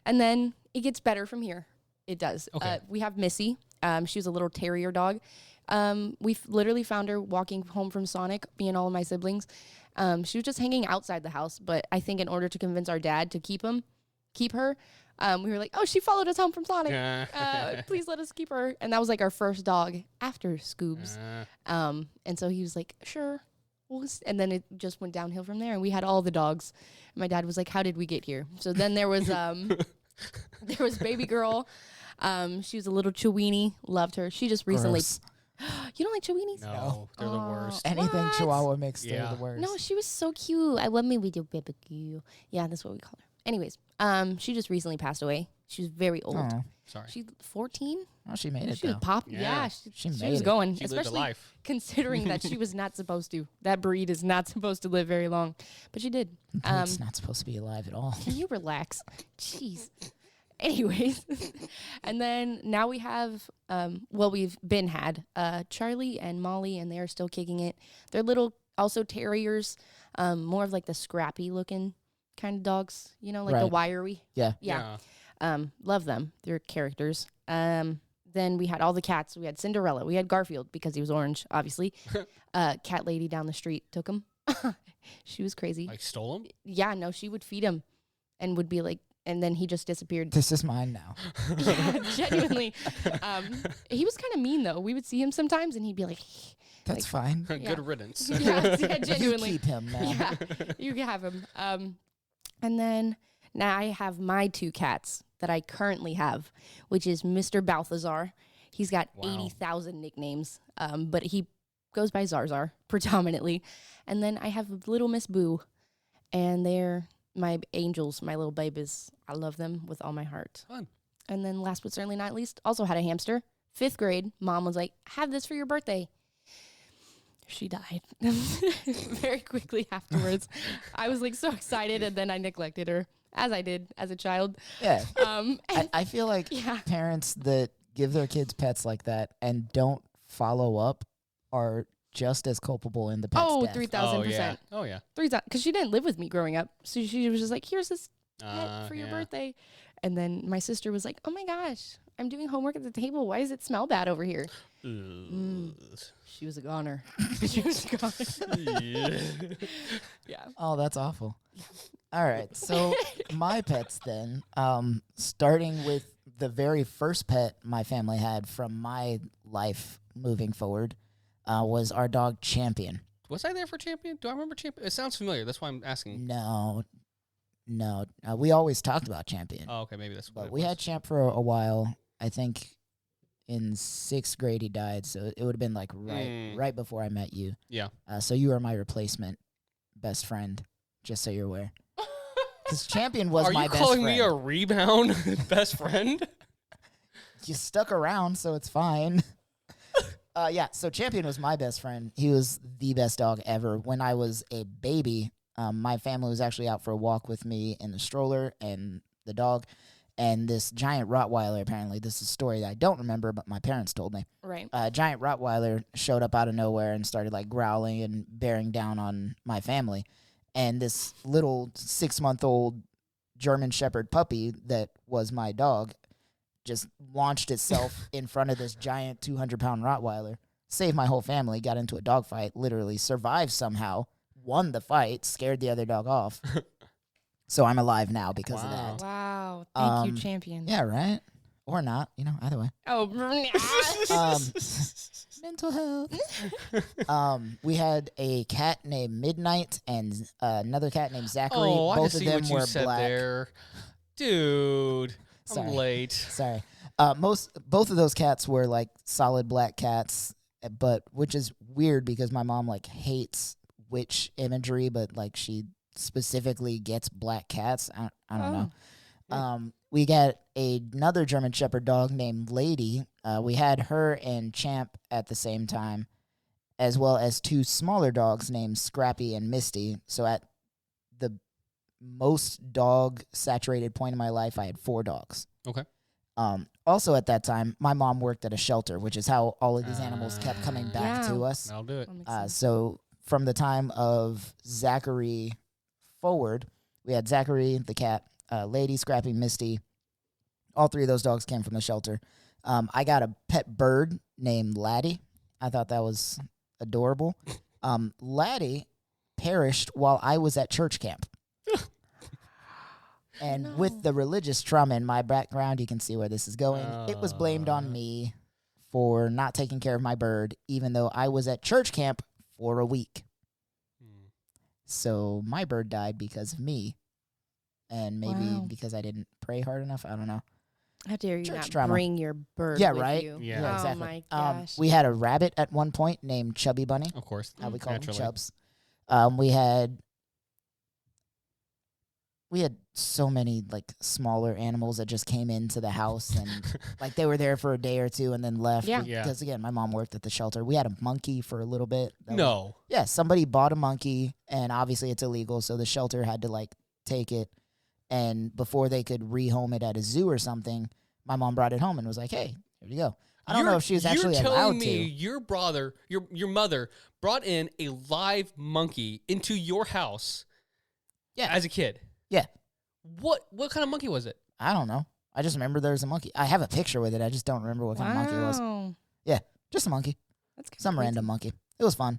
Speaker 2: And then it gets better from here. It does.
Speaker 1: Okay.
Speaker 2: We have Missy. She was a little terrier dog. We literally found her walking home from Sonic, me and all of my siblings. She was just hanging outside the house, but I think in order to convince our dad to keep her, we were like, "Oh, she followed us home from Sonic. Please let us keep her." And that was like our first dog after Scoobs. And so he was like, "Sure." And then it just went downhill from there, and we had all the dogs. And my dad was like, "How did we get here?" So then there was there was baby girl. She was a little Chiweenie. Loved her. She just recently.
Speaker 3: Gross.
Speaker 2: You don't like Chiweenies?
Speaker 1: No, they're the worst.
Speaker 3: Anything
Speaker 2: What?
Speaker 3: Chihuahua mixed, they're the worst.
Speaker 2: No, she was so cute. I love me with your baby girl. Yeah, that's what we call her. Anyways, she just recently passed away. She was very old.
Speaker 3: Oh,
Speaker 1: Sorry.
Speaker 2: She's 14.
Speaker 3: oh, she made it
Speaker 2: She was
Speaker 3: though.
Speaker 2: pop.
Speaker 1: Yeah.
Speaker 2: Yeah,
Speaker 3: She
Speaker 2: she
Speaker 3: made
Speaker 2: was
Speaker 3: it.
Speaker 2: going.
Speaker 1: She lived a
Speaker 2: especially
Speaker 1: life.
Speaker 2: considering that she was not supposed to. That breed is not supposed to live very long, but she did.
Speaker 3: It's not supposed to be alive at all.
Speaker 2: Can you relax? Jeez. Anyways, and then now we have, we've had Charlie and Molly, and they're still kicking it. They're little, also terriers, more of like the scrappy looking kind of dogs, you know, like the wiry.
Speaker 3: Yeah.
Speaker 2: Yeah. Love them. They're characters. Then we had all the cats. We had Cinderella. We had Garfield because he was orange, obviously. Cat lady down the street took him. She was crazy.
Speaker 1: Like stole him?
Speaker 2: Yeah, no, she would feed him and would be like, and then he just disappeared.
Speaker 3: This is mine now.
Speaker 2: Yeah, genuinely. He was kind of mean, though. We would see him sometimes, and he'd be like...
Speaker 3: That's fine.
Speaker 1: Good riddance.
Speaker 2: Yeah, genuinely.
Speaker 3: You keep him now.
Speaker 2: Yeah, you can have him. And then Now I have my 2 cats that I currently have, which is Mr. Balthazar. He's got 80,000 nicknames, but he goes by Zarzar predominantly. And then I have little Miss Boo, and they're my angels, my little babies. I love them with all my heart.
Speaker 1: Fun.
Speaker 2: And then last but certainly not least, also had a hamster. 5th grade, mom was like, have this for your birthday. She died very quickly afterwards. I was like so excited, and then I neglected her, as I did as a child.
Speaker 3: Yeah. I feel like parents that give their kids pets like that and don't follow up are just as culpable in the pet's death.
Speaker 2: 3,000%.
Speaker 1: Oh, yeah.
Speaker 2: 3,000, because she didn't live with me growing up. So she was just like, here's this pet for your birthday. And then my sister was like, oh my gosh, I'm doing homework at the table. Why does it smell bad over here? She was a goner. She was a goner. Yeah.
Speaker 3: Oh, that's awful. All right. So my pets then, starting with the very first pet my family had from my life moving forward, was our dog Champion.
Speaker 1: Was I there for Champion? Do I remember Champion? It sounds familiar. That's why I'm asking.
Speaker 3: No. We always talked about Champion.
Speaker 1: Oh, okay. Maybe that's what
Speaker 3: But
Speaker 1: it
Speaker 3: we
Speaker 1: was.
Speaker 3: had Champ for a while. I think in 6th grade he died, so it would have been like right before I met you.
Speaker 1: Yeah.
Speaker 3: So you are my replacement best friend, just so you're aware. Because Champion was my best friend.
Speaker 1: Are you calling me a rebound best friend?
Speaker 3: You stuck around, so it's fine. Yeah, so Champion was my best friend. He was the best dog ever. When I was a baby, my family was actually out for a walk with me in the stroller and the dog. And this giant Rottweiler, apparently, this is a story that I don't remember, but my parents told me.
Speaker 2: Right.
Speaker 3: A giant Rottweiler showed up out of nowhere and started like growling and bearing down on my family. And this little 6-month-old German Shepherd puppy that was my dog just launched itself in front of this giant 200-pound Rottweiler, saved my whole family, got into a dogfight, literally survived somehow, won the fight, scared the other dog off. So I'm alive now because of that.
Speaker 2: Wow. Thank you, Champion.
Speaker 3: Yeah, right? Or not, either way.
Speaker 2: Oh,
Speaker 3: Mental health. We had a cat named Midnight and another cat named Zachary.
Speaker 1: Oh, I
Speaker 3: Both
Speaker 1: just
Speaker 3: of
Speaker 1: see
Speaker 3: them
Speaker 1: what you
Speaker 3: were
Speaker 1: said
Speaker 3: black.
Speaker 1: there. Dude,
Speaker 3: Sorry.
Speaker 1: I'm late.
Speaker 3: Sorry. Both of those cats were like solid black cats, but which is weird because my mom like hates witch imagery, but like she specifically gets black cats. I don't know. We got another German Shepherd dog named Lady. We had her and Champ at the same time, as well as 2 smaller dogs named Scrappy and Misty. So at the most dog saturated point in my life, I had 4 dogs.
Speaker 1: Okay.
Speaker 3: Also at that time, my mom worked at a shelter, which is how all of these animals kept coming back to us.
Speaker 1: I'll do it.
Speaker 3: So from the time of Zachary forward, we had Zachary, the cat, Lady, Scrappy, Misty. All 3 of those dogs came from the shelter. I got a pet bird named Laddie. I thought that was adorable. Laddie perished while I was at church camp. And with the religious trauma in my background, you can see where this is going. It was blamed on me for not taking care of my bird, even though I was at church camp for a week. So my bird died because of me, and maybe because I didn't pray hard enough. I don't know.
Speaker 2: How dare you
Speaker 3: Church
Speaker 2: not
Speaker 3: trauma.
Speaker 2: bring your bird
Speaker 3: Yeah,
Speaker 2: with
Speaker 3: right?
Speaker 2: you?
Speaker 1: Yeah.
Speaker 3: exactly.
Speaker 2: Oh, my gosh.
Speaker 3: We had a rabbit at one point named Chubby Bunny.
Speaker 1: Of course.
Speaker 3: We call him
Speaker 1: Naturally.
Speaker 3: Chubs. We had so many like smaller animals that just came into the house and like they were there for a day or 2 and then left.
Speaker 2: Yeah.
Speaker 3: Because again, my mom worked at the shelter. We had a monkey for a little bit.
Speaker 1: No.
Speaker 3: Yeah, somebody bought a monkey and obviously it's illegal, so the shelter had to like take it, and before they could rehome it at a zoo or something, my mom brought it home and was like, "Hey, here you go." I don't know if she was actually
Speaker 1: You're
Speaker 3: allowed
Speaker 1: telling me
Speaker 3: to.
Speaker 1: your mother brought in a live monkey into your house as a kid.
Speaker 3: Yeah.
Speaker 1: What kind of monkey was it?
Speaker 3: I don't know. I just remember there was a monkey. I have a picture with it. I just don't remember what kind of monkey it was.
Speaker 2: Wow.
Speaker 3: Yeah, just a monkey.
Speaker 2: That's kinda
Speaker 3: Some
Speaker 2: crazy.
Speaker 3: random monkey. It was fun.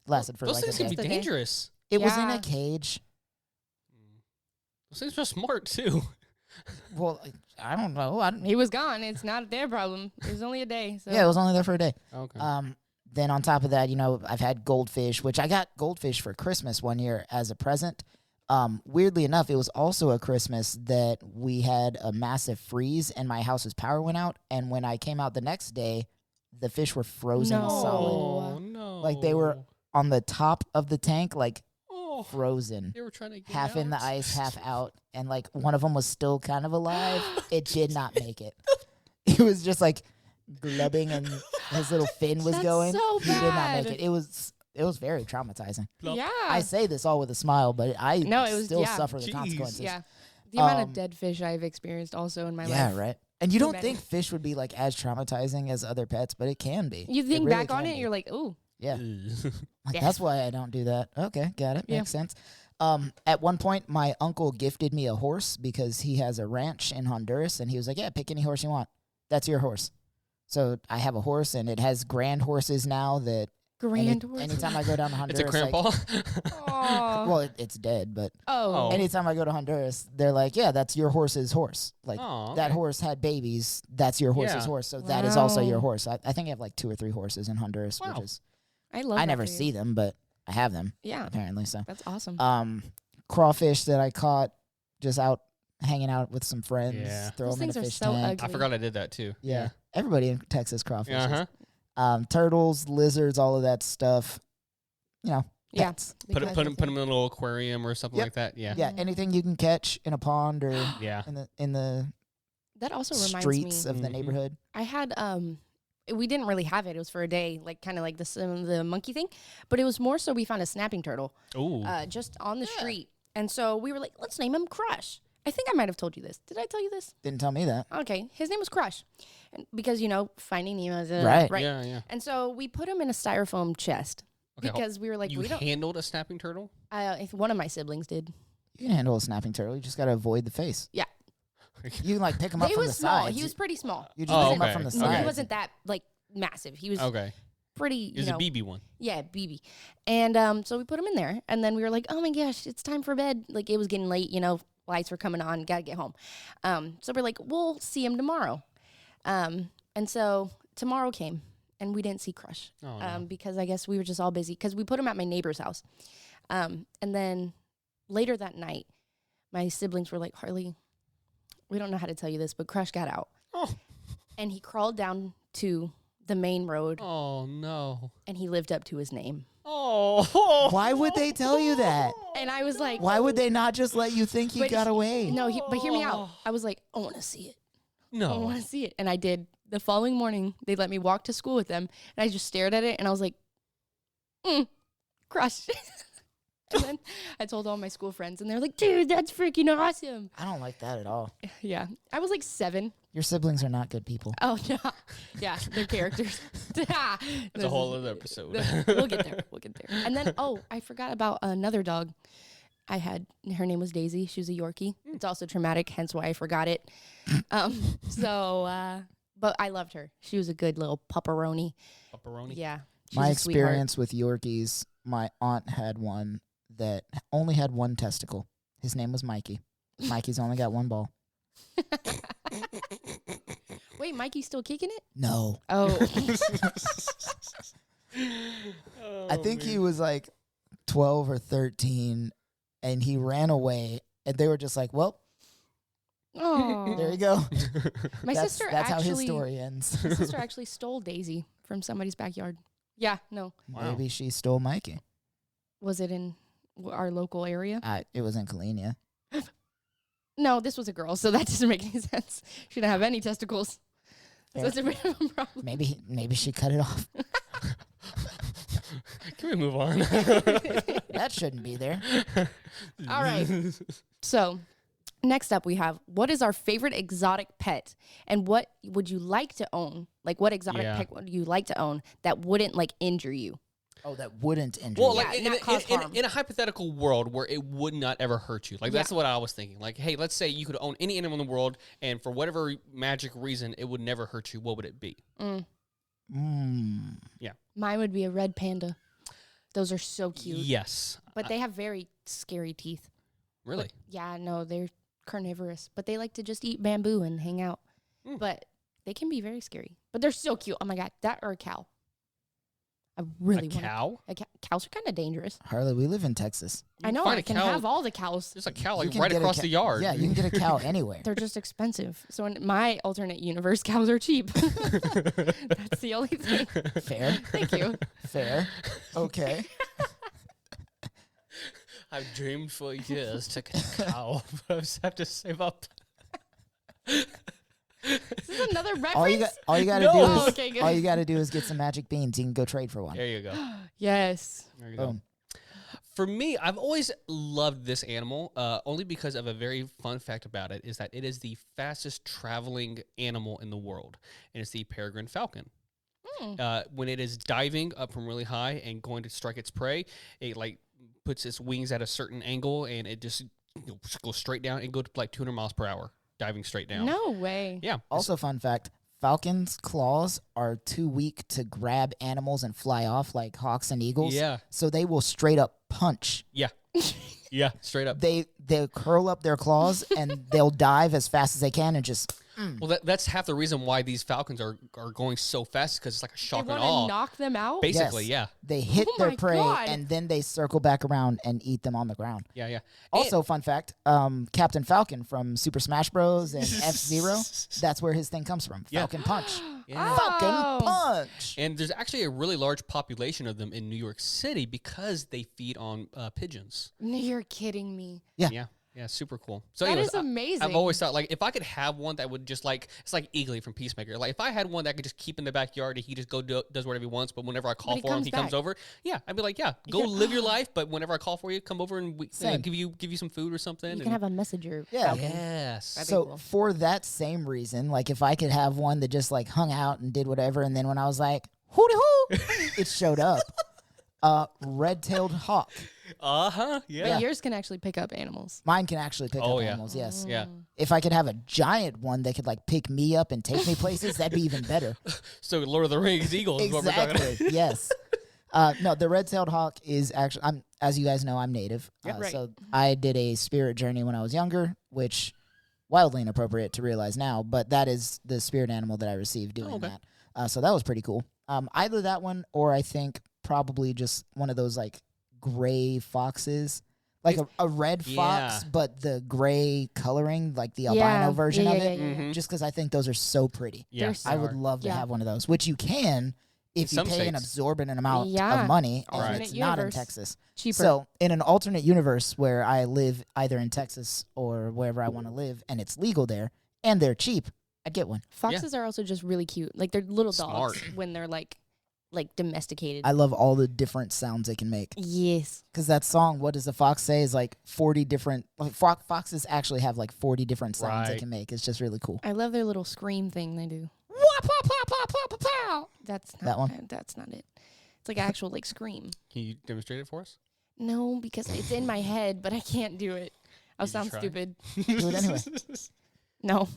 Speaker 3: Lasted for
Speaker 1: Those
Speaker 3: like a
Speaker 1: things can
Speaker 3: day.
Speaker 1: be
Speaker 2: Just a day.
Speaker 1: dangerous.
Speaker 3: It was in
Speaker 2: Yeah.
Speaker 3: a cage.
Speaker 1: Those things are smart too.
Speaker 3: Well, I don't know.
Speaker 2: He was gone. It's not their problem. It was only a day. So.
Speaker 3: Yeah, it was only there for a day.
Speaker 1: Okay.
Speaker 3: Then on top of that, I've had goldfish, which I got goldfish for Christmas one year as a present. Weirdly enough, it was also a Christmas that we had a massive freeze and my house's power went out. And when I came out the next day, the fish were frozen solid.
Speaker 1: Oh, no.
Speaker 3: Like they were on the top of the tank, like frozen.
Speaker 1: They were trying to get
Speaker 3: half in the
Speaker 1: out.
Speaker 3: ice, half out. And like one of them was still kind of alive. It did not make it. He was just like glubbing and his little fin was
Speaker 2: That's
Speaker 3: going.
Speaker 2: so
Speaker 3: He did not
Speaker 2: bad.
Speaker 3: make it. It was very traumatizing.
Speaker 2: Yeah.
Speaker 3: I say this all with a smile, but I still suffer the
Speaker 1: Jeez.
Speaker 3: consequences.
Speaker 2: Yeah. The amount of dead fish I've experienced also in my life.
Speaker 3: Yeah, right. And you don't
Speaker 2: Many.
Speaker 3: think fish would be like as traumatizing as other pets, but it can be.
Speaker 2: You think
Speaker 3: really
Speaker 2: back on
Speaker 3: can
Speaker 2: it,
Speaker 3: be.
Speaker 2: you're like, ooh.
Speaker 3: Yeah.
Speaker 1: Ugh.
Speaker 3: Like,
Speaker 2: Yeah.
Speaker 3: that's why I don't do that. Okay, got it.
Speaker 2: Yeah.
Speaker 3: Makes sense. At one point, my uncle gifted me a horse because he has a ranch in Honduras, and he was like, "Yeah, pick any horse you want. That's your horse." So I have a horse, and it has grand horses now. That
Speaker 2: Grand horse.
Speaker 3: anytime I go down to
Speaker 1: It's
Speaker 3: Honduras,
Speaker 1: a
Speaker 3: like,
Speaker 1: grandpa.
Speaker 2: Aw.
Speaker 3: well, it's dead, but
Speaker 2: Oh.
Speaker 3: anytime I go to Honduras, they're like, "Yeah, that's your horse's horse. Like
Speaker 1: Aw,
Speaker 3: that
Speaker 1: okay.
Speaker 3: horse had babies. That's your horse's
Speaker 1: Yeah.
Speaker 3: horse. So that is also your
Speaker 2: Wow.
Speaker 3: horse." I think I have like 2 or 3 horses in Honduras,
Speaker 1: Wow.
Speaker 3: which is
Speaker 2: I love
Speaker 3: I
Speaker 2: that
Speaker 3: never
Speaker 2: for you.
Speaker 3: see them, but I have them
Speaker 2: Yeah.
Speaker 3: apparently. So
Speaker 2: That's awesome.
Speaker 3: crawfish that I caught just out hanging out with some friends.
Speaker 1: Yeah.
Speaker 3: Throw
Speaker 2: Those
Speaker 3: them in
Speaker 2: things
Speaker 3: a
Speaker 2: are
Speaker 3: fish
Speaker 2: so
Speaker 3: tank.
Speaker 1: I forgot I did that too.
Speaker 3: Yeah. Everybody in Texas crawfish.
Speaker 1: Uh-huh.
Speaker 3: Turtles, lizards, all of that stuff. You know,
Speaker 2: Yeah.
Speaker 3: pets.
Speaker 2: They
Speaker 1: Put
Speaker 2: catch
Speaker 1: them
Speaker 2: everything.
Speaker 1: in a little aquarium or something
Speaker 3: Yep.
Speaker 1: like that. Yeah.
Speaker 3: Yeah, anything you can catch in a pond or
Speaker 1: Yeah.
Speaker 3: in the
Speaker 2: That also reminds
Speaker 3: streets
Speaker 2: me.
Speaker 3: of the
Speaker 1: Mhm.
Speaker 3: neighborhood.
Speaker 2: I had we didn't really have it. It was for a day, like kind of like the monkey thing, but it was more so we found a snapping turtle
Speaker 1: Ooh.
Speaker 2: just on the street, and so we were like, let's name him Crush. I think I might have told you this. Did I tell you this?
Speaker 3: Didn't tell me that.
Speaker 2: Okay, his name was Crush, and because Finding Nemo is
Speaker 3: Right.
Speaker 1: Yeah, yeah.
Speaker 2: And so we put him in a styrofoam chest
Speaker 1: Okay,
Speaker 2: because we were like,
Speaker 1: you
Speaker 2: we don't.
Speaker 1: handled a snapping turtle?
Speaker 2: If one of my siblings did.
Speaker 3: You can handle a snapping turtle. You just got to avoid the face.
Speaker 2: Yeah,
Speaker 3: You can like pick him up
Speaker 2: he
Speaker 3: from
Speaker 2: was
Speaker 3: the
Speaker 2: small.
Speaker 3: sides.
Speaker 2: He was pretty small.
Speaker 3: You just
Speaker 1: Oh,
Speaker 3: pick him up
Speaker 1: okay.
Speaker 3: from the
Speaker 1: Okay.
Speaker 2: He
Speaker 3: sides.
Speaker 2: wasn't that like massive. He was
Speaker 1: Okay.
Speaker 2: pretty.
Speaker 1: It was a BB one.
Speaker 2: Yeah, BB. And so we put him in there, and then we were like, oh my gosh, it's time for bed. Like, it was getting late, lights were coming on, gotta get home. So we're like, we'll see him tomorrow. And so tomorrow came, and we didn't see Crush
Speaker 1: Oh, no.
Speaker 2: because I guess we were just all busy because we put him at my neighbor's house. And then later that night, my siblings were like, Harley, we don't know how to tell you this, but Crush got out.
Speaker 1: Oh.
Speaker 2: And he crawled down to the main road,
Speaker 1: Oh, no.
Speaker 2: and he lived up to his name.
Speaker 1: Oh.
Speaker 3: Why would they tell you that?
Speaker 2: And I was like,
Speaker 3: Why would they not just let you think he
Speaker 2: But
Speaker 3: got away?
Speaker 2: no, but hear me out. I was like, I want to see it. I
Speaker 1: No.
Speaker 2: want to see it. And I did. The following morning, they let me walk to school with them, and I just stared at it, and I was like, Crush. And then I told all my school friends, and they're like, dude, that's freaking awesome.
Speaker 3: I don't like that at all.
Speaker 2: Yeah. I was like 7.
Speaker 3: Your siblings are not good people.
Speaker 2: Oh, no. Yeah, they're characters.
Speaker 1: That's a whole other episode.
Speaker 2: We'll get there. We'll get there. And then, I forgot about another dog I had. Her name was Daisy. She was a Yorkie. It's also traumatic, hence why I forgot it. But I loved her. She was a good little pupperoni.
Speaker 1: Pepperoni.
Speaker 2: Yeah. She
Speaker 3: My
Speaker 2: was a sweetheart.
Speaker 3: experience with Yorkies, my aunt had one that only had one testicle. His name was Mikey. Mikey's only got one ball.
Speaker 2: Wait, Mikey's still kicking it?
Speaker 3: No.
Speaker 2: Oh.
Speaker 3: I think he was like 12 or 13 and he ran away and they were just like, well,
Speaker 2: Oh.
Speaker 3: there you go.
Speaker 2: My sister
Speaker 3: That's how his
Speaker 2: actually
Speaker 3: story ends.
Speaker 2: my sister actually stole Daisy from somebody's backyard. Yeah, no.
Speaker 1: Wow.
Speaker 3: Maybe she stole Mikey.
Speaker 2: Was it in our local area?
Speaker 3: It was in Kalenia.
Speaker 2: No, this was a girl, so that doesn't make any sense. She didn't have any testicles. So
Speaker 3: Fair.
Speaker 2: that's a bit of a problem.
Speaker 3: Maybe she cut it off.
Speaker 1: Can we move on?
Speaker 3: That shouldn't be there.
Speaker 2: All right. So, next up we have, what is our favorite exotic pet? And what would you like to own? Like, what exotic
Speaker 1: Yeah.
Speaker 2: pet would you like to own that wouldn't, like, injure you?
Speaker 3: Oh, that wouldn't injure
Speaker 1: Well,
Speaker 3: you.
Speaker 1: like
Speaker 2: not cause harm.
Speaker 1: in a hypothetical world where it would not ever hurt you, like that's what I was thinking. Like, hey, let's say you could own any animal in the world, and for whatever magic reason, it would never hurt you. What would it be?
Speaker 2: Mine would be a red panda. Those are so cute.
Speaker 1: Yes,
Speaker 2: But they have very scary teeth.
Speaker 1: really.
Speaker 2: Yeah, no, they're carnivorous, but they like to just eat bamboo and hang out. But they can be very scary. But they're so cute. Oh my God, that or a cow. I really
Speaker 1: A
Speaker 2: want
Speaker 1: cow?
Speaker 2: Cows are kind of dangerous.
Speaker 3: Harley, we live in Texas.
Speaker 2: I know.
Speaker 1: find
Speaker 2: I
Speaker 1: a
Speaker 2: can
Speaker 1: cow-
Speaker 2: have all the cows.
Speaker 1: There's a cow
Speaker 3: You
Speaker 1: like
Speaker 3: can
Speaker 1: right
Speaker 3: get a
Speaker 1: across
Speaker 3: ca-
Speaker 1: the yard.
Speaker 3: Yeah, you can get a cow anywhere.
Speaker 2: They're just expensive. So in my alternate universe, cows are cheap. That's the only thing.
Speaker 3: Fair.
Speaker 2: Thank you.
Speaker 3: Fair. Okay.
Speaker 1: I've dreamed for years to get a cow, but I just have to save up.
Speaker 2: Is this another reference?
Speaker 3: All you gotta
Speaker 1: No.
Speaker 3: do
Speaker 2: Oh,
Speaker 3: is
Speaker 2: okay, good.
Speaker 3: all you gotta do is get some magic beans. You can go trade for one.
Speaker 1: There you go.
Speaker 2: Yes.
Speaker 1: There you go.
Speaker 3: Boom.
Speaker 1: For me, I've always loved this animal, only because of a very fun fact about it is that it is the fastest traveling animal in the world, and it's the peregrine falcon. When it is diving up from really high and going to strike its prey, it like puts its wings at a certain angle, and it just goes straight down and go to like 200 miles per hour, diving straight down.
Speaker 2: No way.
Speaker 1: Yeah.
Speaker 3: Also, fun fact: falcons' claws are too weak to grab animals and fly off like hawks and eagles.
Speaker 1: Yeah.
Speaker 3: So they will straight up punch.
Speaker 1: Yeah. Yeah. Straight up.
Speaker 3: They'll curl up their claws and they'll dive as fast as they can and just.
Speaker 1: Well, that's half the reason why these falcons are going so fast, because it's like a
Speaker 2: They
Speaker 1: shock and
Speaker 2: want
Speaker 1: awe.
Speaker 2: to knock them out?
Speaker 1: Basically,
Speaker 3: Yes.
Speaker 1: yeah.
Speaker 3: They hit
Speaker 2: Oh
Speaker 3: their
Speaker 2: my
Speaker 3: prey
Speaker 2: God.
Speaker 3: and then they circle back around and eat them on the ground.
Speaker 1: Yeah, yeah.
Speaker 3: Also, fun fact: Captain Falcon from Super Smash Bros. And F-Zero. That's where his thing comes from.
Speaker 1: Yeah.
Speaker 3: Falcon Punch.
Speaker 1: Yeah.
Speaker 3: Falcon Punch.
Speaker 1: And there's actually a really large population of them in New York City because they feed on pigeons.
Speaker 2: You're kidding me.
Speaker 3: Yeah.
Speaker 1: Yeah, super cool. So
Speaker 2: That
Speaker 1: anyways,
Speaker 2: is amazing.
Speaker 1: I've always thought, like, if I could have one that would just, like, it's like Eagly from Peacemaker. Like, if I had one that I could just keep in the backyard and he just does whatever he wants, but whenever I call
Speaker 2: he
Speaker 1: for him,
Speaker 2: comes
Speaker 1: he comes
Speaker 2: back.
Speaker 1: over. Yeah, I'd be like, yeah, go live your life, but whenever I call for you, come over and
Speaker 3: Same.
Speaker 1: give you some food or something.
Speaker 2: You can have a messenger.
Speaker 3: Yeah.
Speaker 2: falcon.
Speaker 1: Yes.
Speaker 2: That'd be
Speaker 3: So
Speaker 2: cool.
Speaker 3: for that same reason, like if I could have one that just like hung out and did whatever, and then when I was like, hooty hoo, it showed up. Red-tailed hawk.
Speaker 1: Uh-huh.
Speaker 2: But
Speaker 1: Yeah.
Speaker 2: yours can actually pick up animals.
Speaker 3: Mine can actually pick
Speaker 1: Oh,
Speaker 3: up
Speaker 1: yeah.
Speaker 3: animals, yes.
Speaker 1: Yeah.
Speaker 3: If I could have a giant one that could like pick me up and take me places, that'd be even better.
Speaker 1: So Lord of the Rings Eagles is what we're talking about.
Speaker 3: Exactly. Yes. No, the red-tailed hawk is actually. As you guys know, I'm native.
Speaker 2: Right.
Speaker 3: So I did a spirit journey when I was younger, which wildly inappropriate to realize now, but that is the spirit animal that I received doing
Speaker 1: okay.
Speaker 3: that. So that was pretty cool. Either that one, or I think probably just one of those like gray foxes, like a red fox,
Speaker 1: Yeah.
Speaker 3: but the gray coloring, like the
Speaker 2: Yeah.
Speaker 3: albino version
Speaker 2: Yeah,
Speaker 3: of
Speaker 2: yeah,
Speaker 3: it.
Speaker 2: yeah, yeah.
Speaker 1: Mhm.
Speaker 3: Just because I think those are so pretty.
Speaker 1: Yeah.
Speaker 2: They're
Speaker 3: I would love to
Speaker 2: Yeah.
Speaker 3: have one of those, which you can if you
Speaker 1: some
Speaker 3: pay an
Speaker 1: states.
Speaker 3: absorbent amount
Speaker 2: Yeah.
Speaker 3: of money, and
Speaker 1: Right.
Speaker 3: it's
Speaker 2: Alternate
Speaker 3: not in
Speaker 2: universe.
Speaker 3: Texas.
Speaker 2: Cheaper.
Speaker 3: So, in an alternate universe where I live either in Texas or wherever I want to live, and it's legal there, and they're cheap, I'd get one.
Speaker 2: Foxes are also just really cute. Like they're little dogs
Speaker 1: Smart.
Speaker 2: when they're like domesticated.
Speaker 3: I love all the different sounds they can make.
Speaker 2: Yes.
Speaker 3: Because that song, What Does the Fox Say, is like 40 different. Like, foxes actually have like 40 different sounds they
Speaker 1: Right.
Speaker 3: can make. It's just really cool.
Speaker 2: I love their little scream thing they do. That's not
Speaker 3: That one?
Speaker 2: That's not it. It's like actual like scream.
Speaker 1: Can you demonstrate it for us?
Speaker 2: No, because it's in my head, but I can't do it. I'll
Speaker 1: Did you
Speaker 2: sound
Speaker 1: try?
Speaker 2: stupid.
Speaker 3: Do it anyway.
Speaker 2: No.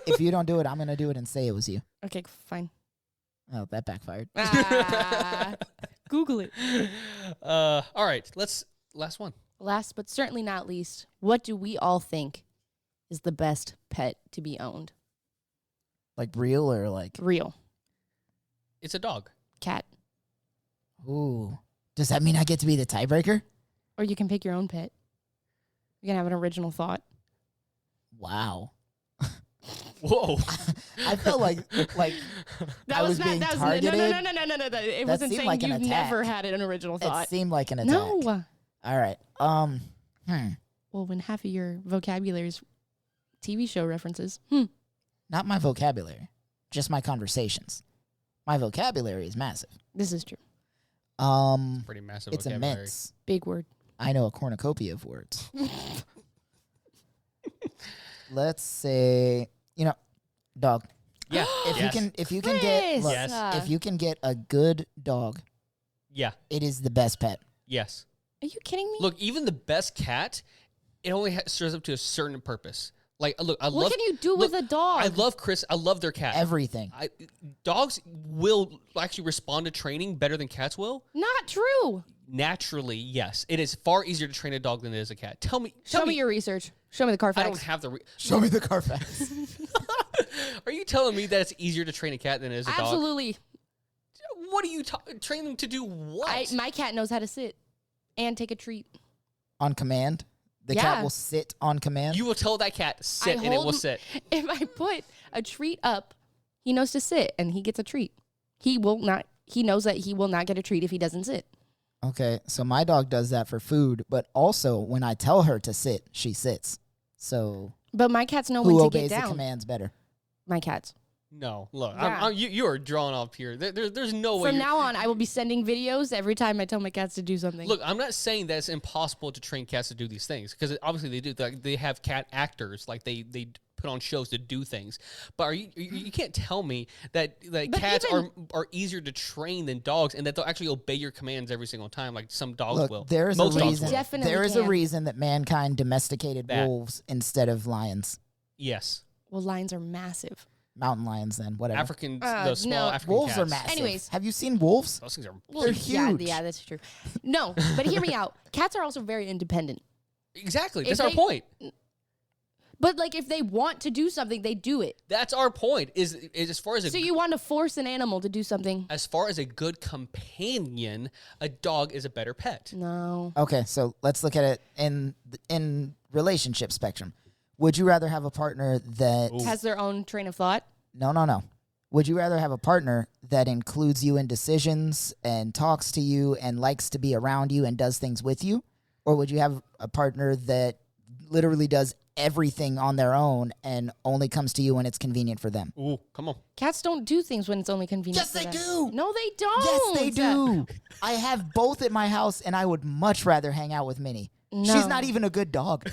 Speaker 3: If you don't do it, I'm going to do it and say it was you.
Speaker 2: Okay, fine.
Speaker 3: Oh, that backfired.
Speaker 2: Ah, Google it.
Speaker 1: All right. Last one.
Speaker 2: Last but certainly not least, what do we all think is the best pet to be owned?
Speaker 3: Like real or like,
Speaker 2: Real.
Speaker 1: It's a dog.
Speaker 2: Cat.
Speaker 3: ooh. Does that mean I get to be the tiebreaker?
Speaker 2: Or you can pick your own pet. You can have an original thought.
Speaker 3: Wow.
Speaker 1: Whoa.
Speaker 3: I felt like I was being targeted.
Speaker 2: No. It
Speaker 3: That
Speaker 2: wasn't
Speaker 3: seemed
Speaker 2: saying
Speaker 3: like an
Speaker 2: you've
Speaker 3: attack.
Speaker 2: never had an original
Speaker 3: it
Speaker 2: thought.
Speaker 3: seemed like an attack.
Speaker 2: No.
Speaker 3: All right.
Speaker 2: Well, when half of your vocabulary is TV show references.
Speaker 3: Not my vocabulary, just my conversations. My vocabulary is massive.
Speaker 2: This is true.
Speaker 1: Pretty massive
Speaker 3: It's
Speaker 1: vocabulary.
Speaker 3: immense.
Speaker 2: Big word.
Speaker 3: I know a cornucopia of words. Let's say, dog.
Speaker 1: Yeah.
Speaker 3: If
Speaker 1: Yes.
Speaker 3: you can get look,
Speaker 1: Yes.
Speaker 3: if you can get a good dog,
Speaker 1: Yeah.
Speaker 3: it is the best pet.
Speaker 1: Yes.
Speaker 2: Are you kidding me?
Speaker 1: Look, even the best cat, it only serves up to a certain purpose. Like, look, I
Speaker 2: what
Speaker 1: love.
Speaker 2: can you do with a dog?
Speaker 1: I love Chris. I love their cat.
Speaker 3: Everything.
Speaker 1: Dogs will actually respond to training better than cats will.
Speaker 2: Not true.
Speaker 1: Naturally, yes. It is far easier to train a dog than it is a cat. Tell me.
Speaker 2: Show me your research. Show me the Carfax.
Speaker 1: I don't have the.
Speaker 3: Show me the Carfax.
Speaker 1: Are you telling me that it's easier to train a cat than it is a dog?
Speaker 2: Absolutely.
Speaker 1: What are you train them to do? What?
Speaker 2: My cat knows how to sit and take a treat.
Speaker 3: On command? The
Speaker 2: Yeah.
Speaker 3: cat will sit on command?
Speaker 1: You will tell that cat sit, and it will sit.
Speaker 2: If I put a treat up, he knows to sit, and he gets a treat. He knows that he will not get a treat if he doesn't sit.
Speaker 3: Okay, so my dog does that for food, but also when I tell her to sit, she sits. So
Speaker 2: But my cats know
Speaker 3: who
Speaker 2: when to get
Speaker 3: obeys the
Speaker 2: down.
Speaker 3: commands better?
Speaker 2: My cats.
Speaker 1: No, look,
Speaker 2: Yeah.
Speaker 1: you are drawing off here. There's no way.
Speaker 2: From now on, I will be sending videos every time I tell my cats to do something.
Speaker 1: Look, I'm not saying that it's impossible to train cats to do these things because obviously they do. Like, they have cat actors, like they put on shows to do things. But you can't tell me that cats are easier to train than dogs, and that they'll actually obey your commands every single time, like some dogs will.
Speaker 3: There is
Speaker 1: Most
Speaker 3: a
Speaker 1: dogs
Speaker 3: reason.
Speaker 1: will.
Speaker 2: Definitely
Speaker 3: There is a
Speaker 2: can.
Speaker 3: reason that mankind domesticated
Speaker 1: That.
Speaker 3: wolves instead of lions.
Speaker 1: Yes,
Speaker 2: Well, lions are massive.
Speaker 3: Mountain lions, then whatever.
Speaker 1: African,
Speaker 2: Uh,
Speaker 1: the small
Speaker 2: no.
Speaker 1: African
Speaker 3: Wolves
Speaker 1: cats.
Speaker 3: are massive.
Speaker 2: Anyways.
Speaker 3: Have you seen wolves?
Speaker 1: Those things are
Speaker 3: They're
Speaker 2: Yeah,
Speaker 3: huge.
Speaker 2: yeah, that's true. No, but hear me out. Cats are also very independent.
Speaker 1: exactly.
Speaker 2: If
Speaker 1: That's our
Speaker 2: they-
Speaker 1: point.
Speaker 2: But like, if they want to do something, they do it.
Speaker 1: That's our point. Is as far as
Speaker 2: So you want to force an animal to do something?
Speaker 1: as far as a good companion, a dog is a better pet.
Speaker 2: No.
Speaker 3: Okay, so let's look at it in relationship spectrum. Would you rather have a partner that
Speaker 2: Has their own train of thought.
Speaker 3: No. Would you rather have a partner that includes you in decisions and talks to you and likes to be around you and does things with you? Or would you have a partner that literally does everything on their own and only comes to you when it's convenient for them?
Speaker 1: Ooh, come on.
Speaker 2: Cats don't do things when it's only convenient.
Speaker 3: Yes,
Speaker 2: for
Speaker 3: they
Speaker 2: them.
Speaker 3: do.
Speaker 2: No, they don't.
Speaker 3: Yes, they do. I have both at my house, and I would much rather hang out with Minnie.
Speaker 2: No.
Speaker 3: She's not even a good dog.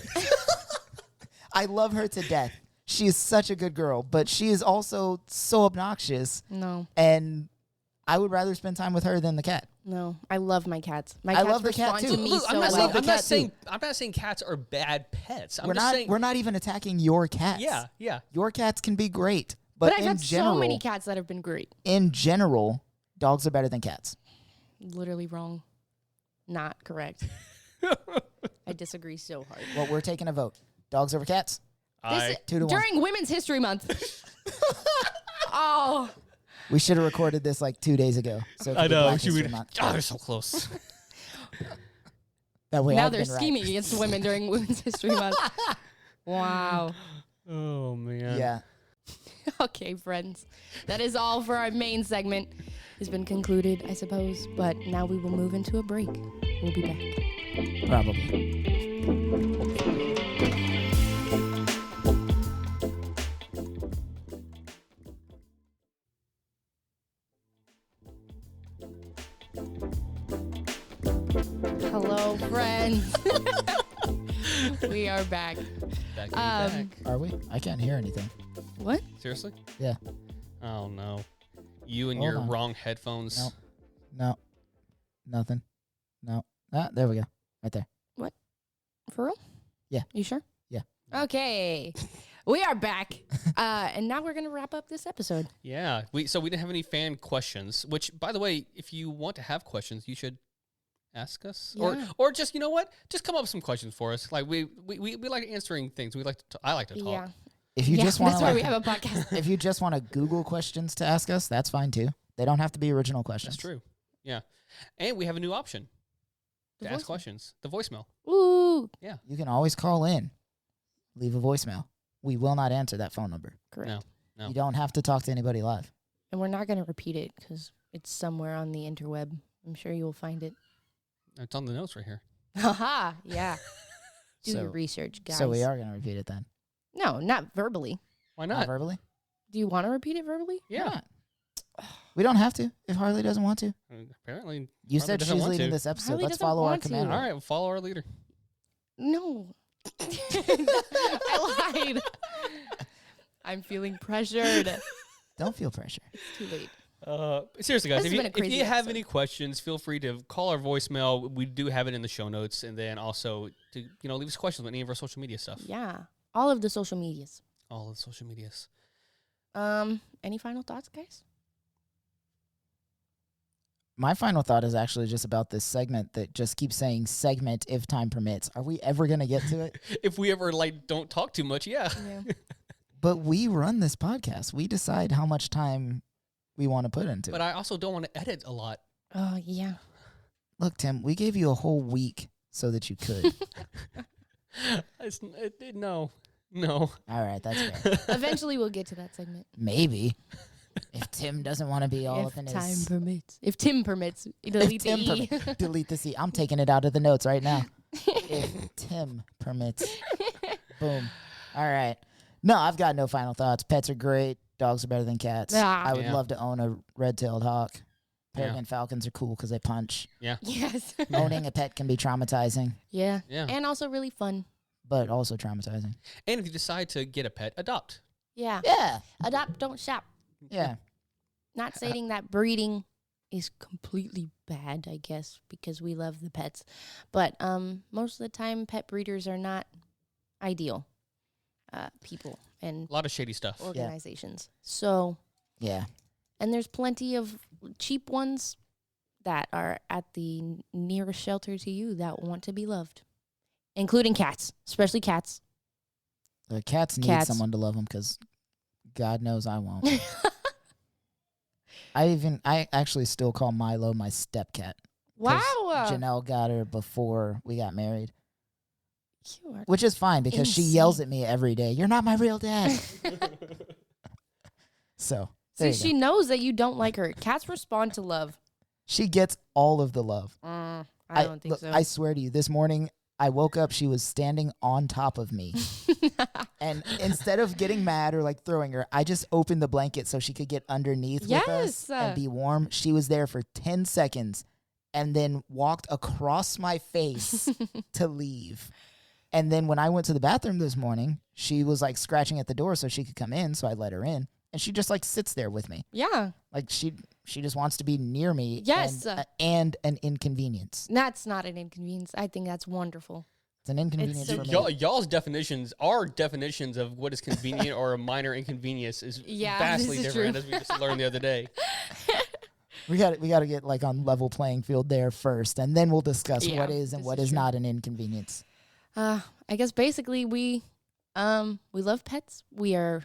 Speaker 3: I love her to death. She is such a good girl, but she is also so obnoxious,
Speaker 2: No,
Speaker 3: and I would rather spend time with her than the cat.
Speaker 2: no. I love my cats. My
Speaker 3: I
Speaker 2: cats
Speaker 3: love the cat,
Speaker 2: respond
Speaker 3: too.
Speaker 2: to me
Speaker 1: Look,
Speaker 2: so
Speaker 1: I'm not
Speaker 3: I
Speaker 1: saying
Speaker 3: love the cat, too.
Speaker 1: I'm not saying cats are bad pets. I'm
Speaker 3: We're
Speaker 1: just
Speaker 3: not.
Speaker 1: saying
Speaker 3: We're not even attacking your cats.
Speaker 1: yeah.
Speaker 3: Your cats can be great,
Speaker 2: But
Speaker 3: but
Speaker 2: I've
Speaker 3: in
Speaker 2: had
Speaker 3: general,
Speaker 2: so many cats that have been great.
Speaker 3: in general, dogs are better than cats.
Speaker 2: Literally wrong. Not correct. I disagree so hard.
Speaker 3: Well, we're taking a vote. Dogs over cats.
Speaker 2: This,
Speaker 3: 2-1.
Speaker 2: during Women's History Month. Oh,
Speaker 3: We should have recorded this like 2 days ago. So it could be Black History Month.
Speaker 1: Oh, they're so close.
Speaker 3: That way
Speaker 2: now
Speaker 3: I've
Speaker 2: they're
Speaker 3: been right.
Speaker 2: scheming against women during Women's History Month. Wow.
Speaker 1: Oh man.
Speaker 3: Yeah.
Speaker 2: Okay, friends. That is all for our main segment. It's been concluded, I suppose, but now we will move into a break. We'll be back.
Speaker 3: Probably.
Speaker 2: Hello, friends. We are back.
Speaker 1: Back,
Speaker 2: Um,
Speaker 1: back.
Speaker 3: Are we? I can't hear anything.
Speaker 2: What?
Speaker 1: Seriously?
Speaker 3: Yeah.
Speaker 1: Oh no. You and
Speaker 3: Hold
Speaker 1: your
Speaker 3: on.
Speaker 1: wrong headphones.
Speaker 3: Nope. No. Nothing. No. Ah, there we go. Right there.
Speaker 2: For real?
Speaker 3: Yeah.
Speaker 2: You sure?
Speaker 3: Yeah.
Speaker 2: Okay. We are back. And now we're going to wrap up this episode.
Speaker 1: Yeah. So we didn't have any fan questions, which by the way, if you want to have questions, you should ask us.
Speaker 2: Yeah.
Speaker 1: Or just, you know what? Just come up with some questions for us. Like we like answering things. We like to I like to talk.
Speaker 2: Yeah.
Speaker 3: If you
Speaker 2: Yeah,
Speaker 3: just want
Speaker 2: that's
Speaker 3: to,
Speaker 2: why we have a podcast.
Speaker 3: if you just want to Google questions to ask us, that's fine too. They don't have to be original questions.
Speaker 1: That's true. Yeah. And we have a new option
Speaker 2: The
Speaker 1: to ask
Speaker 2: voicemail.
Speaker 1: questions. The voicemail.
Speaker 2: Ooh.
Speaker 3: You can always call in, leave a voicemail. We will not answer that phone number.
Speaker 2: Correct.
Speaker 1: No. No.
Speaker 3: You don't have to talk to anybody live.
Speaker 2: And we're not going to repeat it because it's somewhere on the interweb. I'm sure you will find it.
Speaker 1: It's on the notes right here.
Speaker 2: Haha. Yeah. Do
Speaker 3: So-
Speaker 2: your research, guys.
Speaker 3: So we are going to repeat it then.
Speaker 2: No, not verbally.
Speaker 1: Why
Speaker 3: Not
Speaker 1: not?
Speaker 3: verbally?
Speaker 2: Do you want to repeat it verbally?
Speaker 1: Yeah.
Speaker 3: Why not? We don't have to if Harley doesn't want to.
Speaker 1: Apparently.
Speaker 3: You
Speaker 1: Harley
Speaker 3: said
Speaker 1: doesn't
Speaker 3: she's
Speaker 1: want
Speaker 3: leading
Speaker 1: to.
Speaker 3: this episode.
Speaker 2: Harley
Speaker 3: Let's
Speaker 2: doesn't
Speaker 3: follow our
Speaker 2: want to.
Speaker 3: command.
Speaker 1: All right, we'll follow our leader.
Speaker 2: No. I lied. I'm feeling pressured.
Speaker 3: Don't feel pressure.
Speaker 2: It's too late.
Speaker 1: Seriously, guys,
Speaker 2: This
Speaker 1: if
Speaker 2: has
Speaker 1: you,
Speaker 2: been a
Speaker 1: if
Speaker 2: crazy
Speaker 1: you have
Speaker 2: episode.
Speaker 1: any questions, feel free to call our voicemail. We do have it in the show notes, and then also to leave us questions on any of our social media stuff.
Speaker 2: Yeah. All of the social medias.
Speaker 1: All of the social medias.
Speaker 2: Any final thoughts, guys?
Speaker 3: My final thought is actually just about this segment that just keeps saying segment if time permits. Are we ever going to get to it?
Speaker 1: If we ever don't talk too much, yeah.
Speaker 2: Yeah.
Speaker 3: But we run this podcast. We decide how much time we want to put into
Speaker 1: But
Speaker 3: it.
Speaker 1: I also don't want to edit a lot.
Speaker 2: Oh, yeah.
Speaker 3: Look, Tim, we gave you a whole week so that you could.
Speaker 1: No.
Speaker 3: All right, that's fair.
Speaker 2: Eventually, we'll get to that segment.
Speaker 3: Maybe. If Tim doesn't want to be all
Speaker 2: If
Speaker 3: up in
Speaker 2: time
Speaker 3: his...
Speaker 2: permits. If Tim permits. Delete the E.
Speaker 3: Delete the C. I'm taking it out of the notes right now. If Tim permits. Boom. All right. No, I've got no final thoughts. Pets are great. Dogs are better than cats.
Speaker 2: Ah.
Speaker 3: I would
Speaker 1: Yeah.
Speaker 3: love to own a red-tailed hawk.
Speaker 1: Yeah.
Speaker 3: Peregrine falcons are cool because they punch.
Speaker 2: Yes.
Speaker 3: Owning a pet can be traumatizing,
Speaker 2: Yeah.
Speaker 1: Yeah.
Speaker 2: And also really fun.
Speaker 3: but also traumatizing.
Speaker 1: And if you decide to get a pet, adopt.
Speaker 2: Yeah.
Speaker 3: Yeah.
Speaker 2: Adopt, don't shop.
Speaker 3: Yeah.
Speaker 2: Not saying that breeding is completely bad, I guess, because we love the pets. But most of the time, pet breeders are not ideal people and
Speaker 1: A lot of shady stuff.
Speaker 2: organizations. So,
Speaker 3: Yeah.
Speaker 2: and there's plenty of cheap ones that are at the nearest shelter to you that want to be loved, including cats, especially cats.
Speaker 3: The cats need
Speaker 2: Cats.
Speaker 3: someone to love them because God knows I won't. I actually still call Milo my stepcat.
Speaker 2: Wow.
Speaker 3: Janelle got her before we got married,
Speaker 2: You are
Speaker 3: which is fine because she yells at me every day. You're not my real dad. So there
Speaker 2: See,
Speaker 3: you
Speaker 2: she
Speaker 3: go.
Speaker 2: knows that you don't like her. Cats respond to love.
Speaker 3: She gets all of the love.
Speaker 2: I don't think
Speaker 3: look,
Speaker 2: so.
Speaker 3: I swear to you, this morning I woke up, she was standing on top of me. And instead of getting mad or like throwing her, I just opened the blanket so she could get underneath with us
Speaker 2: Yes.
Speaker 3: and be warm. She was there for 10 seconds and then walked across my face to leave. And then when I went to the bathroom this morning, she was like scratching at the door so she could come in. So I let her in. And she just like sits there with me.
Speaker 2: Yeah.
Speaker 3: Like she just wants to be near me.
Speaker 2: Yes.
Speaker 3: And an inconvenience.
Speaker 2: That's not an inconvenience. I think that's wonderful.
Speaker 3: It's an inconvenience
Speaker 2: so
Speaker 3: for me.
Speaker 1: Y'all's definitions, our definitions of what is convenient or a minor inconvenience is
Speaker 2: Yeah,
Speaker 1: vastly
Speaker 2: this is
Speaker 1: different,
Speaker 2: true.
Speaker 1: as we just learned the other day.
Speaker 3: We got to get like on level playing field there first, and then we'll discuss
Speaker 2: Yeah,
Speaker 3: what is and
Speaker 2: this
Speaker 3: what
Speaker 2: is
Speaker 3: is
Speaker 2: true.
Speaker 3: not an inconvenience.
Speaker 2: I guess basically we love pets. We are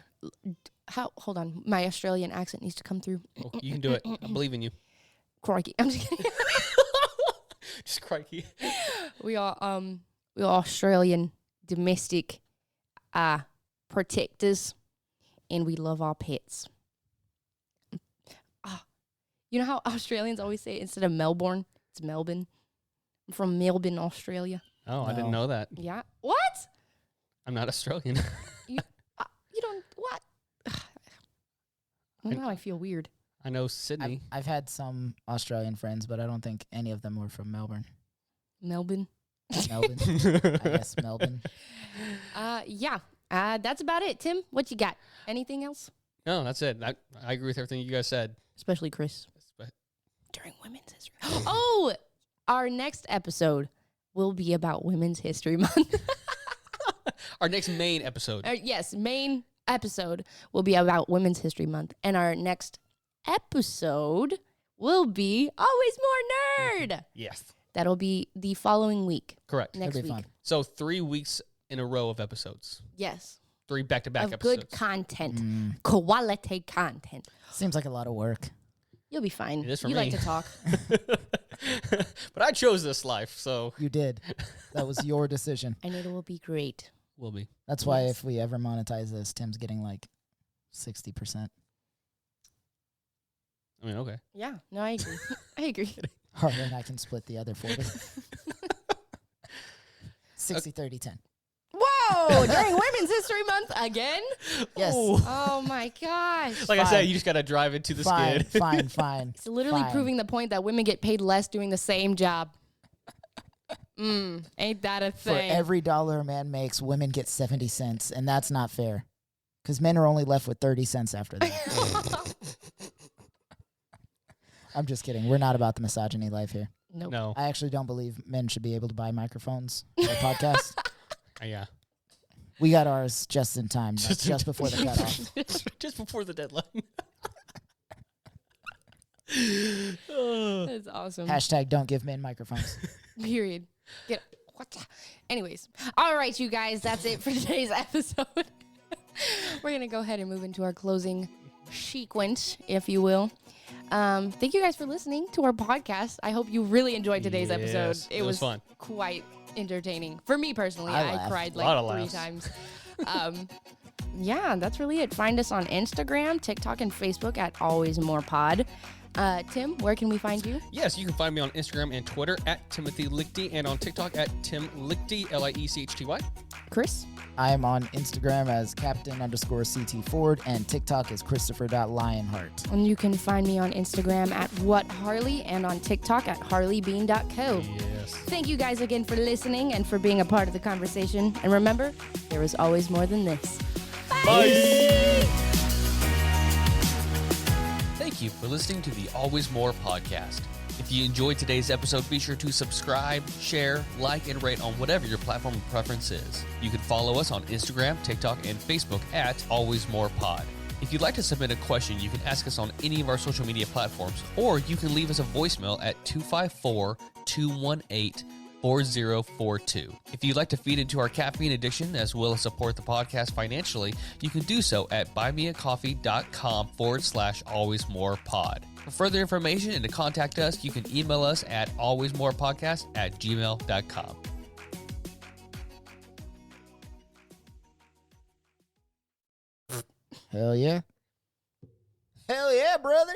Speaker 2: hold on. My Australian accent needs to come through.
Speaker 1: Oh, you can do it. I believe in you.
Speaker 2: Crikey. I'm just kidding.
Speaker 1: Just crikey.
Speaker 2: we are Australian domestic protectors, and we love our pets. You know how Australians always say instead of Melbourne, it's Melbourne? I'm from Melbourne, Australia.
Speaker 1: Oh, I didn't
Speaker 3: No.
Speaker 1: know that.
Speaker 2: Yeah. What?
Speaker 1: I'm not Australian.
Speaker 2: You don't what? Well, now I feel weird.
Speaker 1: I know Sydney.
Speaker 3: I've had some Australian friends, but I don't think any of them were from Melbourne.
Speaker 2: Melbourne.
Speaker 3: Melbourne, I guess Melbourne.
Speaker 2: Yeah. That's about it. Tim, what you got? Anything else?
Speaker 1: No, that's it. I agree with everything you guys said.
Speaker 2: Especially Chris.
Speaker 1: But
Speaker 2: During Women's History. Oh, our next episode will be about Women's History Month.
Speaker 1: our next main episode.
Speaker 2: Yes, main episode will be about Women's History Month. And our next episode will be Always More Nerd.
Speaker 1: Yes.
Speaker 2: That'll be the following week.
Speaker 1: Correct.
Speaker 2: Next
Speaker 3: That'd be
Speaker 2: week.
Speaker 3: fun.
Speaker 1: So 3 weeks in a row of episodes.
Speaker 2: Yes.
Speaker 1: 3 back-to-back
Speaker 2: Of
Speaker 1: episodes.
Speaker 2: good content. Quality content.
Speaker 3: Seems like a lot of work.
Speaker 2: You'll be fine.
Speaker 1: It is for
Speaker 2: you
Speaker 1: me.
Speaker 2: like to talk.
Speaker 1: But I chose this life, so
Speaker 3: You did. That was your decision.
Speaker 2: And it will be great.
Speaker 1: we'll be.
Speaker 3: That's why
Speaker 2: Yes.
Speaker 3: if we ever monetize this, Tim's getting like 60%.
Speaker 1: I mean, okay.
Speaker 2: Yeah. No, I agree. I agree.
Speaker 3: Harley and I can split the other 40. 60, 30, 10.
Speaker 2: Whoa! During Women's History Month again?
Speaker 3: Yes.
Speaker 2: Oh my gosh.
Speaker 1: Like I said,
Speaker 3: Fine.
Speaker 1: you just got to drive it to the
Speaker 3: Fine,
Speaker 1: skid.
Speaker 3: fine.
Speaker 2: It's literally
Speaker 3: Fine.
Speaker 2: proving the point that women get paid less doing the same job. Ain't that a
Speaker 3: For
Speaker 2: thing?
Speaker 3: every dollar a man makes, women get 70 cents, and that's not fair. Because men are only left with 30 cents after that. I'm just kidding. We're not about the misogyny life here.
Speaker 2: Nope.
Speaker 1: No.
Speaker 3: I actually don't believe men should be able to buy microphones for the podcast.
Speaker 1: Yeah.
Speaker 3: We got ours just in time, like,
Speaker 1: Just in
Speaker 3: just before the cutoff.
Speaker 1: Just before the deadline.
Speaker 2: That's awesome.
Speaker 3: Hashtag don't give men microphones.
Speaker 2: Period. What? Anyways. All right, you guys. That's it for today's episode. We're going to go ahead and move into our closing sequence, if you will. Thank you guys for listening to our podcast. I hope you really enjoyed today's episode.
Speaker 1: It was fun.
Speaker 2: Quite entertaining. For me personally,
Speaker 3: I
Speaker 2: I
Speaker 3: laughed.
Speaker 2: cried
Speaker 1: A lot of
Speaker 2: like 3
Speaker 1: laughs.
Speaker 2: times. Yeah, that's really it. Find us on Instagram, TikTok, and Facebook at Always More Pod. Tim, where can we find you?
Speaker 1: Yes, you can find me on Instagram and Twitter at Timothy Lichty and on TikTok at Tim Lichty, Liechty.
Speaker 3: Chris? I am on Instagram as Captain_CT Ford and TikTok is Christopher.Lionheart.
Speaker 2: And you can find me on Instagram at WhatHarley and on TikTok at HarleyBean.co.
Speaker 1: Yes.
Speaker 2: Thank you guys again for listening and for being a part of the conversation. And remember, there is always more than this.
Speaker 1: Bye. Thank you for listening to the Always More podcast. If you enjoyed today's episode, be sure to subscribe, share, like, and rate on whatever your platform of preference is. You can follow us on Instagram, TikTok, and Facebook at Always More Pod. If you'd like to submit a question, you can ask us on any of our social media platforms, or you can leave us a voicemail at 254-218-4042. If you'd like to feed into our caffeine addiction as well as support the podcast financially, you can do so at buymeacoffee.com/alwaysmorepod. For further information and to contact us, you can email us at alwaysmorepodcast@gmail.com.
Speaker 3: Hell yeah. Hell yeah, brother.